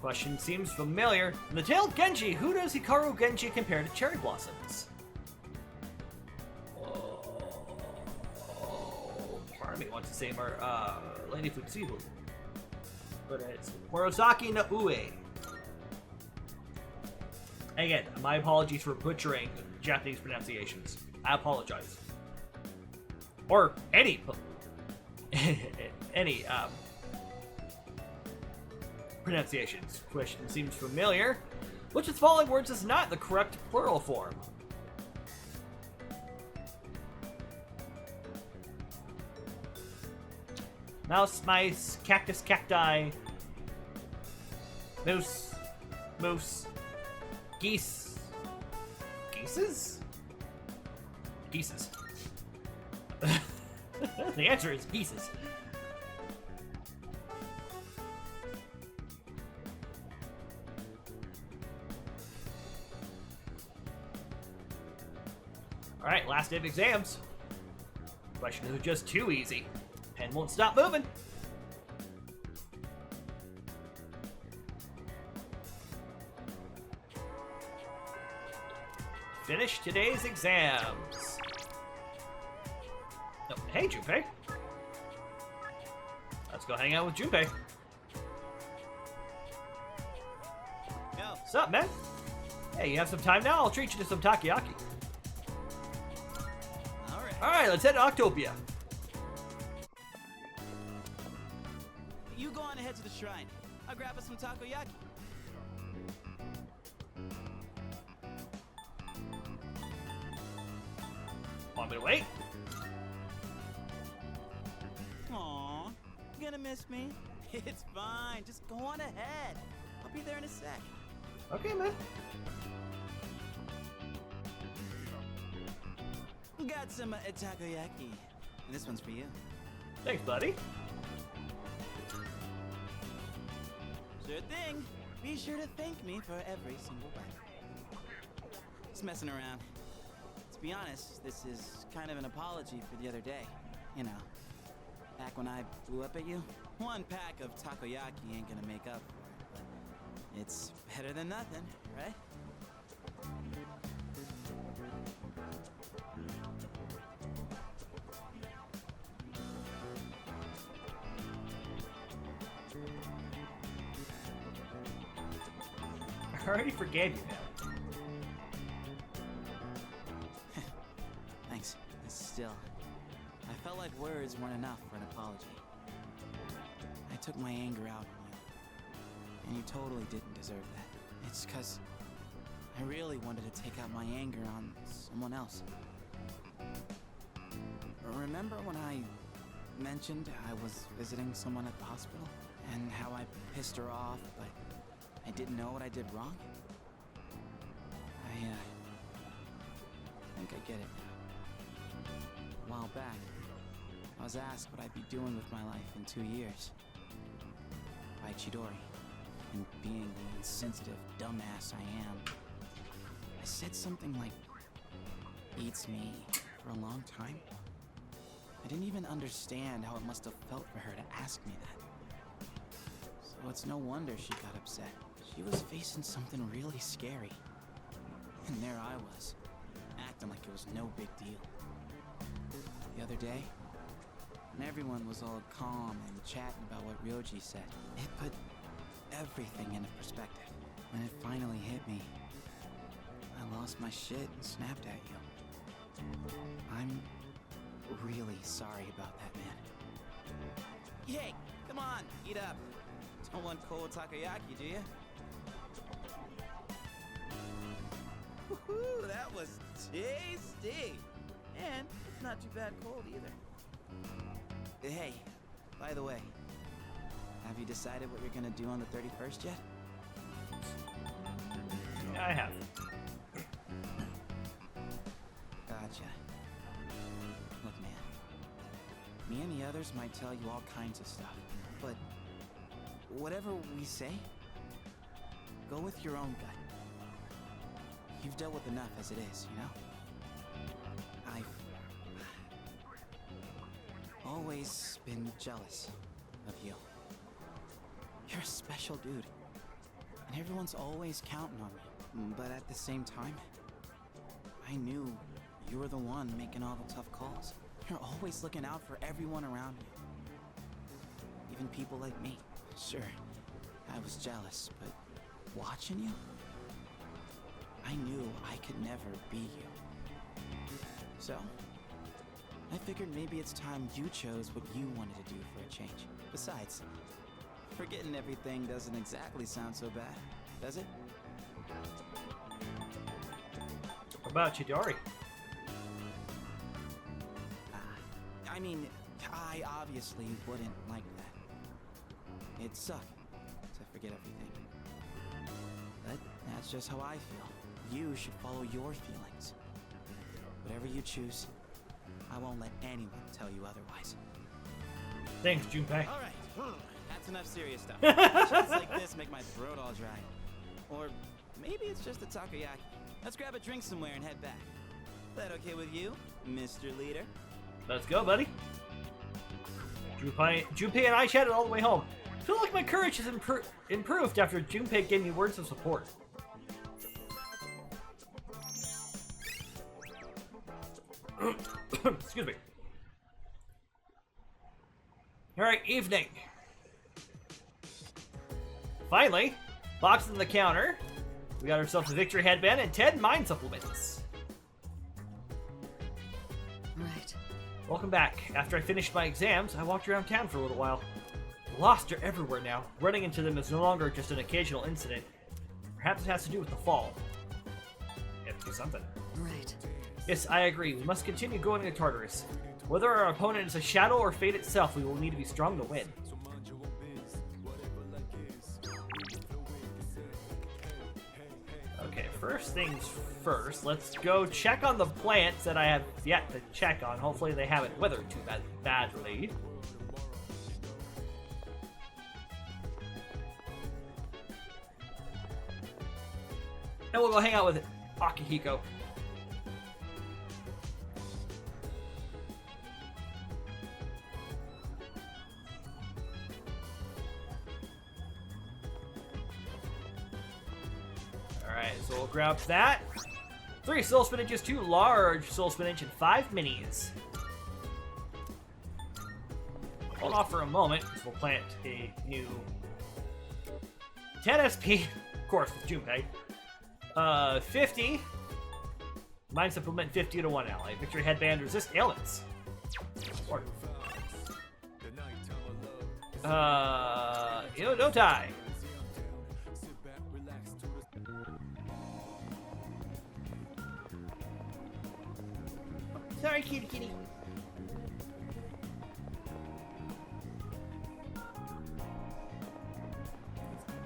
A: Question seems familiar. In the tale of Genji, who does Hikaru Genji compare to cherry blossoms? Part of me wants to say Lady Futsubu. But it's Murasaki no Ue. Again, my apologies for butchering Japanese pronunciations. I apologize. Or any pronunciations. Question seems familiar. Which of the following words is not the correct plural form? Mouse, mice, cactus, cacti, moose, geese, geeses? Geeses. The answer is geeses. Alright, last day of exams. Questions are just too easy. Pen won't stop moving. Finish today's exams. Oh, hey, Junpei. Let's go hang out with Junpei.
C: Yo.
A: What's up, man? Hey, you have some time now? I'll treat you to some takoyaki. Alright, let's head to Octopia.
C: You go on ahead to the shrine. I'll grab us some takoyaki.
A: Want me to wait?
C: Aww, you gonna miss me? It's fine, just go on ahead. I'll be there in a sec.
A: Okay, man.
C: Got some takoyaki. And this one's for you.
A: Thanks, buddy.
C: Sure thing. Be sure to thank me for every single bite. Just messing around. To be honest, this is kind of an apology for the other day. You know, back when I blew up at you. One pack of takoyaki ain't gonna make up for it, but it's better than nothing, right?
A: already forgave you, man.
C: Thanks. Still, I felt like words weren't enough for an apology. I took my anger out on you, and you totally didn't deserve that. It's 'cause I really wanted to take out my anger on someone else. Remember when I mentioned I was visiting someone at the hospital? And how I pissed her off, but I didn't know what I did wrong? I think I get it now. A while back, I was asked what I'd be doing with my life in 2 years. By Chidori. And being the insensitive dumbass I am, I said something like, beats me for a long time. I didn't even understand how it must have felt for her to ask me that. So it's no wonder she got upset. She was facing something really scary. And there I was, acting like it was no big deal. The other day, when everyone was all calm and chatting about what Ryoji said, it put everything into perspective. When it finally hit me, I lost my shit and snapped at you. I'm really sorry about that, man. Hey, come on, eat up. Don't want cold takoyaki, do you? Woohoo, that was tasty! And it's not too bad cold either. Hey, by the way, have you decided what you're gonna do on the 31st yet?
A: Yeah, I have.
C: Gotcha. Look, man. Me and the others might tell you all kinds of stuff, but whatever we say, go with your own gut. You've dealt with enough as it is, you know? I've always been jealous of you. You're a special dude, and everyone's always counting on you. But at the same time, I knew you were the one making all the tough calls. You're always looking out for everyone around you. Even people like me. Sure, I was jealous, but watching you, I knew I could never be you. So, I figured maybe it's time you chose what you wanted to do for a change. Besides, forgetting everything doesn't exactly sound so bad, does it?
A: What about Chidori?
C: I mean, I obviously wouldn't like that. It'd suck to forget everything. But that's just how I feel. You should follow your feelings. Whatever you choose, I won't let anyone tell you otherwise.
A: Thanks, Junpei.
C: All right, that's enough serious stuff. Chats like this make my throat all dry. Or maybe it's just a takoyaki. Let's grab a drink somewhere and head back. That okay with you, Mr. Leader?
A: Let's go, buddy. Junpei and I chatted all the way home. I feel like my courage has improved after Junpei gave me words of support. Excuse me. Alright, evening. Finally, boxes on the counter. We got ourselves a victory headband and 10 mind supplements.
B: Right.
A: Welcome back. After I finished my exams, I walked around town for a little while. Lost are everywhere now. Running into them is no longer just an occasional incident. Perhaps it has to do with the fall. You have to do something.
B: Right.
A: Yes, I agree. We must continue going to Tartarus. Whether our opponent is a shadow or fate itself, we will need to be strong to win. Okay, first things first, let's go check on the plants that I have yet to check on. Hopefully they haven't withered too badly. And we'll go hang out with Akihiko. Alright, so we'll grab that. 3 soul spinaches, 2 large soul spinach, and 5 minis. Hold off for a moment, because we'll plant a new 10 SP course, with Junpei. 50. Mind supplement 50 to 1 ally. Victory headband, resist ailments. Or, no tie. Sorry, kitty.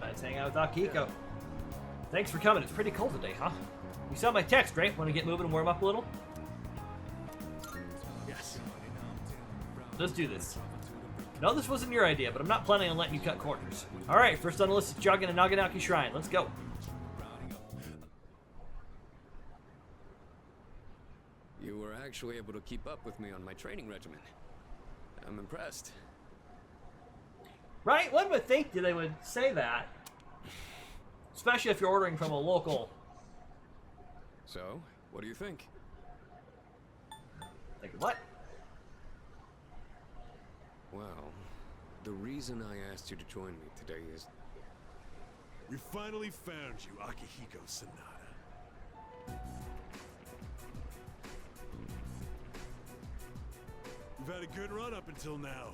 A: Let's hang out with Akihiko. Thanks for coming. It's pretty cold today, huh? You saw my text, right? Want to get moving and warm up a little?
C: Yes.
A: Let's do this. No, this wasn't your idea, but I'm not planning on letting you cut corners. Alright, first on the list is jogging to Naganaki Shrine. Let's go.
G: You were actually able to keep up with me on my training regimen. I'm impressed.
A: Right? One would think that they would say that. Especially if you're ordering from a local.
G: So, what do you think?
A: Think of what?
G: Well, the reason I asked you to join me today is...
I: We finally found you, Akihiko Sanada. You've had a good run up until now.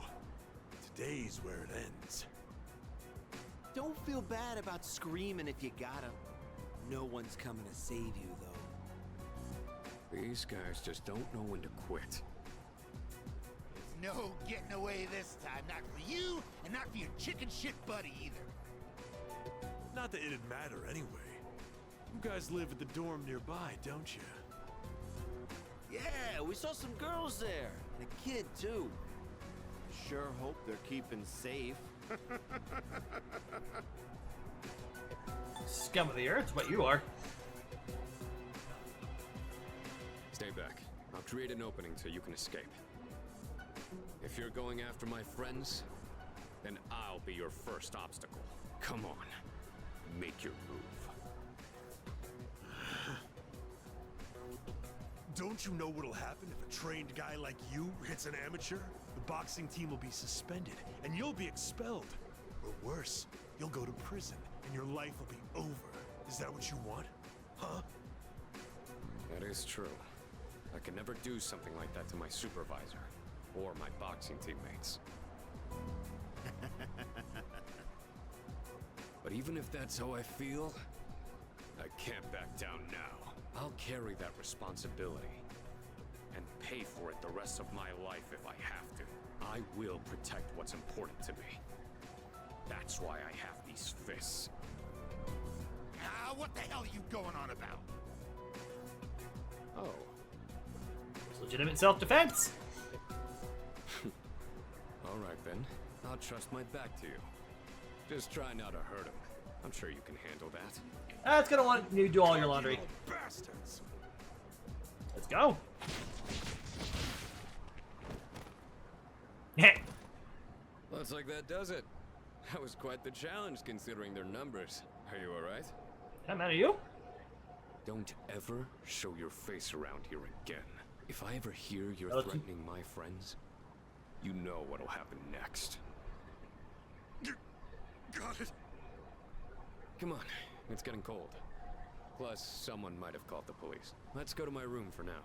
I: Today's where it ends.
C: Don't feel bad about screaming if you gotta. No one's coming to save you, though.
G: These guys just don't know when to quit.
J: There's no getting away this time. Not for you, and not for your chicken shit buddy either.
I: Not that it'd matter anyway. You guys live at the dorm nearby, don't you?
C: Yeah, we saw some girls there. And a kid, too. Sure hope they're keeping safe.
A: Scum of the earth, what you are.
G: Stay back. I'll create an opening so you can escape. If you're going after my friends, then I'll be your first obstacle. Come on, make your move.
I: Don't you know what'll happen if a trained guy like you hits an amateur? The boxing team will be suspended, and you'll be expelled. Or worse, you'll go to prison, and your life will be over. Is that what you want? Huh?
G: That is true. I could never do something like that to my supervisor, or my boxing teammates. But even if that's how I feel, I can't back down now. I'll carry that responsibility and pay for it the rest of my life if I have to. I will protect what's important to me. That's why I have these fists.
J: What the hell are you going on about?
G: Oh.
A: It's legitimate self-defense.
G: All right then. I'll trust my back to you. Just try not to hurt him. I'm sure you can handle that.
A: That's gonna want you to do all your laundry.
I: You little bastards!
A: Let's go.
G: Looks like that does it. That was quite the challenge considering their numbers. Are you alright?
A: I'm out of you.
G: Don't ever show your face around here again. If I ever hear you're
A: Okay.
G: threatening my friends, you know what'll happen next.
I: Got it.
G: Come on, it's getting cold. Plus, someone might have called the police. Let's go to my room for now.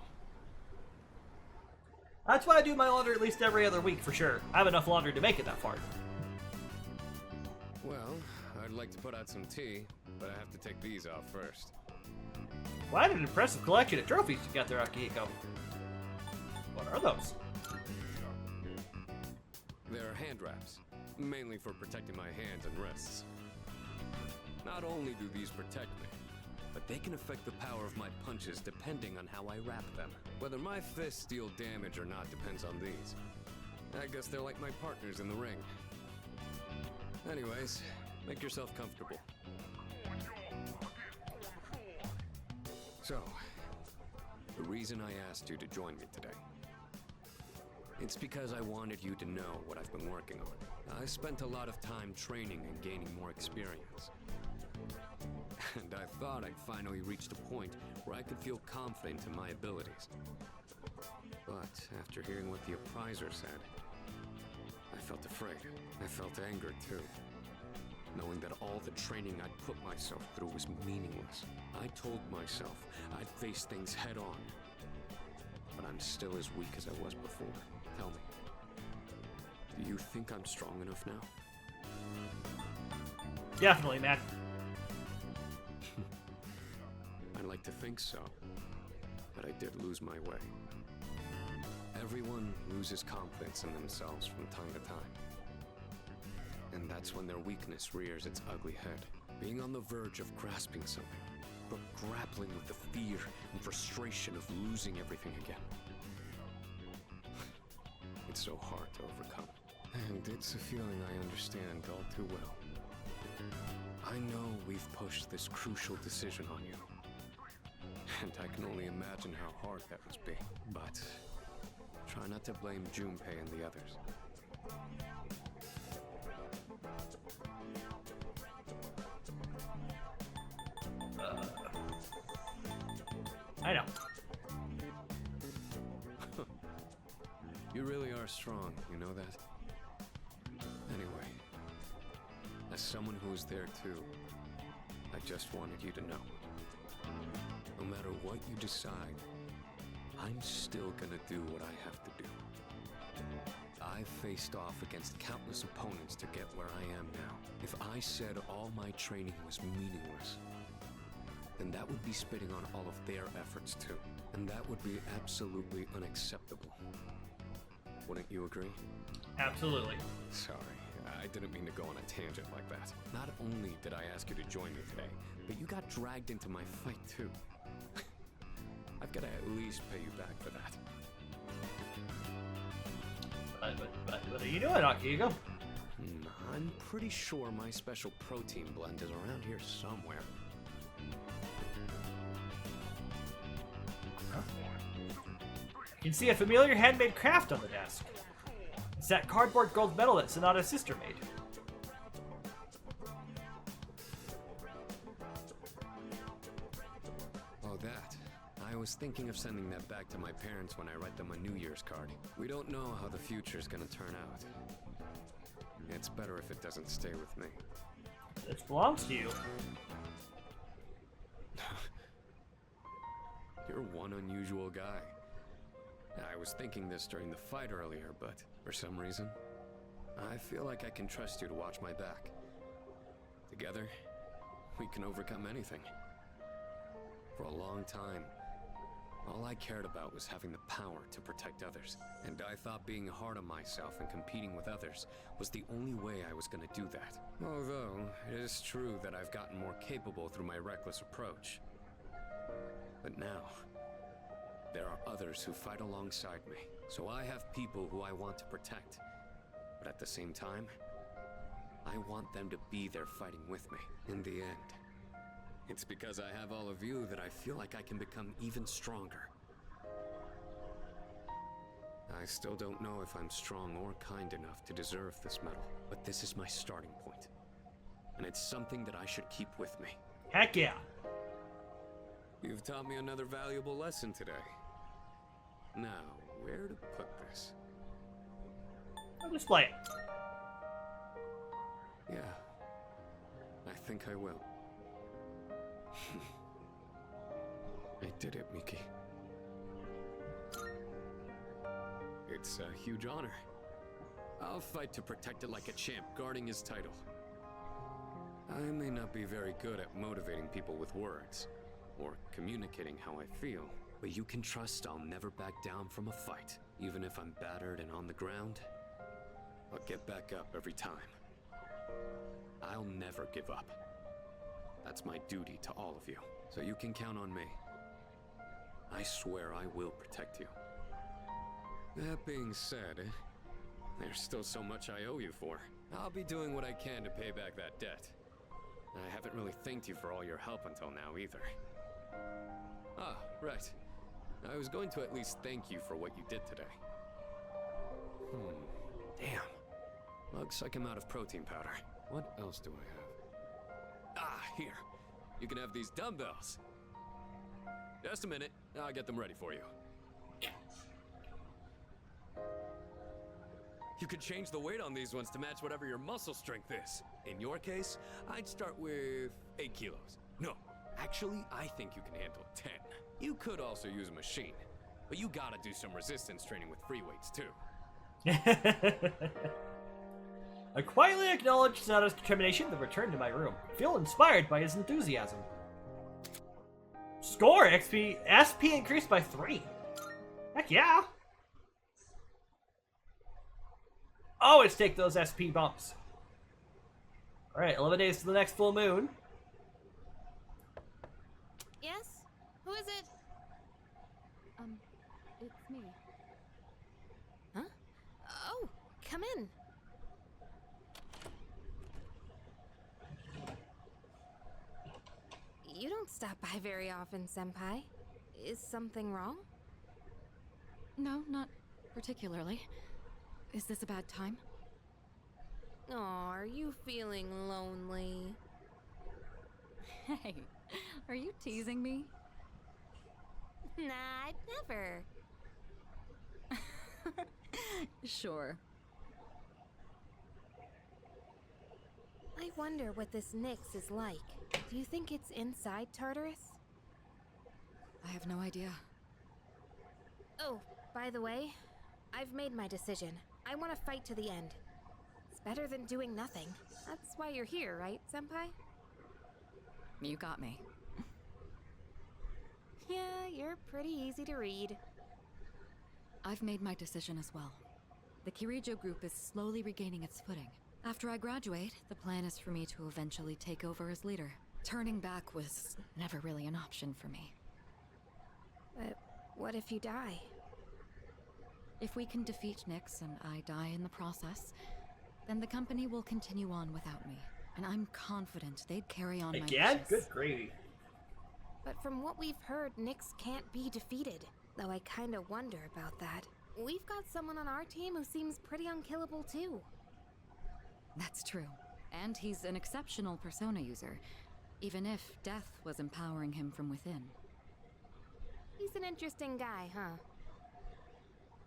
A: That's why I do my laundry at least every other week for sure. I have enough laundry to make it that far.
G: Well, I'd like to put out some tea, but I have to take these off first.
A: What an impressive collection of trophies you got there, Akihiko. What are those?
G: They're hand wraps, mainly for protecting my hands and wrists. Not only do these protect me, but they can affect the power of my punches depending on how I wrap them. Whether my fists deal damage or not depends on these. I guess they're like my partners in the ring. Anyways, make yourself comfortable. So, the reason I asked you to join me today. It's because I wanted you to know what I've been working on. I spent a lot of time training and gaining more experience. And I thought I'd finally reached a point where I could feel confident in my abilities. But after hearing what the appraiser said, I felt afraid. I felt anger too. knowing that all the training I'd put myself through was meaningless. I told myself I'd face things head on. But I'm still as weak as I was before. Tell me, do you think I'm strong enough now?
A: Definitely, man.
G: I'd like to think so, but I did lose my way. Everyone loses confidence in themselves from time to time. And that's when their weakness rears its ugly head. Being on the verge of grasping something, but grappling with the fear and frustration of losing everything again. It's so hard to overcome. And it's a feeling I understand all too well. I know we've pushed this crucial decision on you. And I can only imagine how hard that must be. But try not to blame Junpei and the others.
A: I know.
G: You really are strong, you know that? Anyway, as someone who was there too, I just wanted you to know. No matter what you decide, I'm still gonna do what I have to do. I've faced off against countless opponents to get where I am now. If I said all my training was meaningless, then that would be spitting on all of their efforts too. And that would be absolutely unacceptable. Wouldn't you agree?
A: Absolutely.
G: Sorry, I didn't mean to go on a tangent like that. Not only did I ask you to join me today, but you got dragged into my fight too. I've got to at least pay you back for that.
A: What are you doing, Akihiko?
G: I'm pretty sure my special protein blend is around here somewhere.
A: You can see a familiar handmade craft on the desk. It's that cardboard gold medal that Sonata's sister made.
G: Oh, that. I was thinking of sending that back to my parents when I write them a New Year's card. We don't know how the future's gonna turn out. It's better if it doesn't stay with me.
A: This belongs to you.
G: You're one unusual guy. I was thinking this during the fight earlier, but for some reason, I feel like I can trust you to watch my back. Together, we can overcome anything. For a long time, all I cared about was having the power to protect others. And I thought being hard on myself and competing with others was the only way I was gonna do that. Although, it is true that I've gotten more capable through my reckless approach. But now, there are others who fight alongside me. So I have people who I want to protect. But at the same time, I want them to be there fighting with me. In the end, it's because I have all of you that I feel like I can become even stronger. I still don't know if I'm strong or kind enough to deserve this medal, but this is my starting point. And it's something that I should keep with me.
A: Heck yeah.
G: You've taught me another valuable lesson today. Now, where to put this?
A: I'll display it.
G: Yeah, I think I will. I did it, Miki. It's a huge honor. I'll fight to protect it like a champ, guarding his title. I may not be very good at motivating people with words, or communicating how I feel, but you can trust I'll never back down from a fight. Even if I'm battered and on the ground, I'll get back up every time. I'll never give up. That's my duty to all of you, so you can count on me. I swear I will protect you. That being said, there's still so much I owe you for. I'll be doing what I can to pay back that debt. I haven't really thanked you for all your help until now either. Ah, right. I was going to at least thank you for what you did today. Damn. Looks like I'm out of protein powder. What else do I have? Ah, here. You can have these dumbbells. Just a minute. I'll get them ready for you. You could change the weight on these ones to match whatever your muscle strength is. In your case, I'd start with 8 kilos. No, actually, I think you can handle 10. You could also use a machine, but you gotta do some resistance training with free weights too.
A: I quietly acknowledge Sonata's determination to return to my room. I feel inspired by his enthusiasm. Score! SP increased by 3. Heck yeah! Always take those SP bumps. Alright, 11 days to the next full moon.
H: Yes? Who is it?
B: It's me.
H: Huh? Oh, come in. You don't stop by very often, Senpai. Is something wrong?
B: No, not particularly. Is this a bad time?
H: Aw, are you feeling lonely?
B: Hey, are you teasing me?
H: Nah, never.
B: Sure.
H: I wonder what this Nyx is like. Do you think it's inside Tartarus?
B: I have no idea.
H: Oh, by the way, I've made my decision. I want to fight to the end. It's better than doing nothing. That's why you're here, right, Senpai?
B: You got me.
H: Yeah, you're pretty easy to read.
B: I've made my decision as well. The Kirijo group is slowly regaining its footing. After I graduate, the plan is for me to eventually take over as leader. Turning back was never really an option for me.
H: But what if you die?
B: If we can defeat Nyx and I die in the process, then the company will continue on without me. And I'm confident they'd carry on my
A: Again?
B: wishes.
A: Good gravy.
H: But from what we've heard, Nyx can't be defeated. Though I kinda wonder about that. We've got someone on our team who seems pretty unkillable too.
B: That's true. And he's an exceptional persona user, even if death was empowering him from within.
H: He's an interesting guy, huh?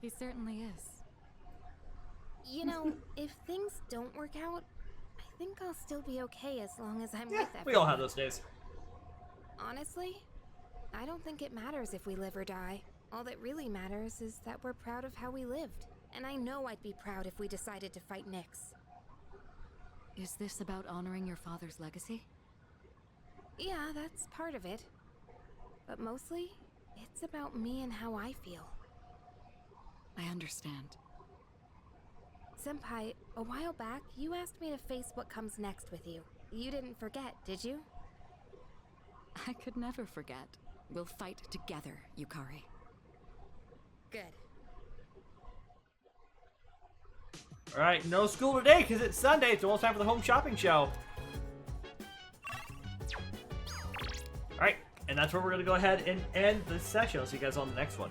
B: He certainly is.
H: You know, if things don't work out, I think I'll still be okay as long as I'm
A: Yeah,
H: with everyone.
A: we all have those days.
H: Honestly, I don't think it matters if we live or die. All that really matters is that we're proud of how we lived. And I know I'd be proud if we decided to fight Nyx.
B: Is this about honoring your father's legacy?
H: Yeah, that's part of it. But mostly, it's about me and how I feel.
B: I understand.
H: Senpai, a while back, you asked me to face what comes next with you. You didn't forget, did you?
B: I could never forget. We'll fight together, Yukari.
H: Good.
A: Alright, no school today because it's Sunday. It's almost time for the home shopping show. Alright, and that's where we're going to go ahead and end this session. I'll see you guys on the next one.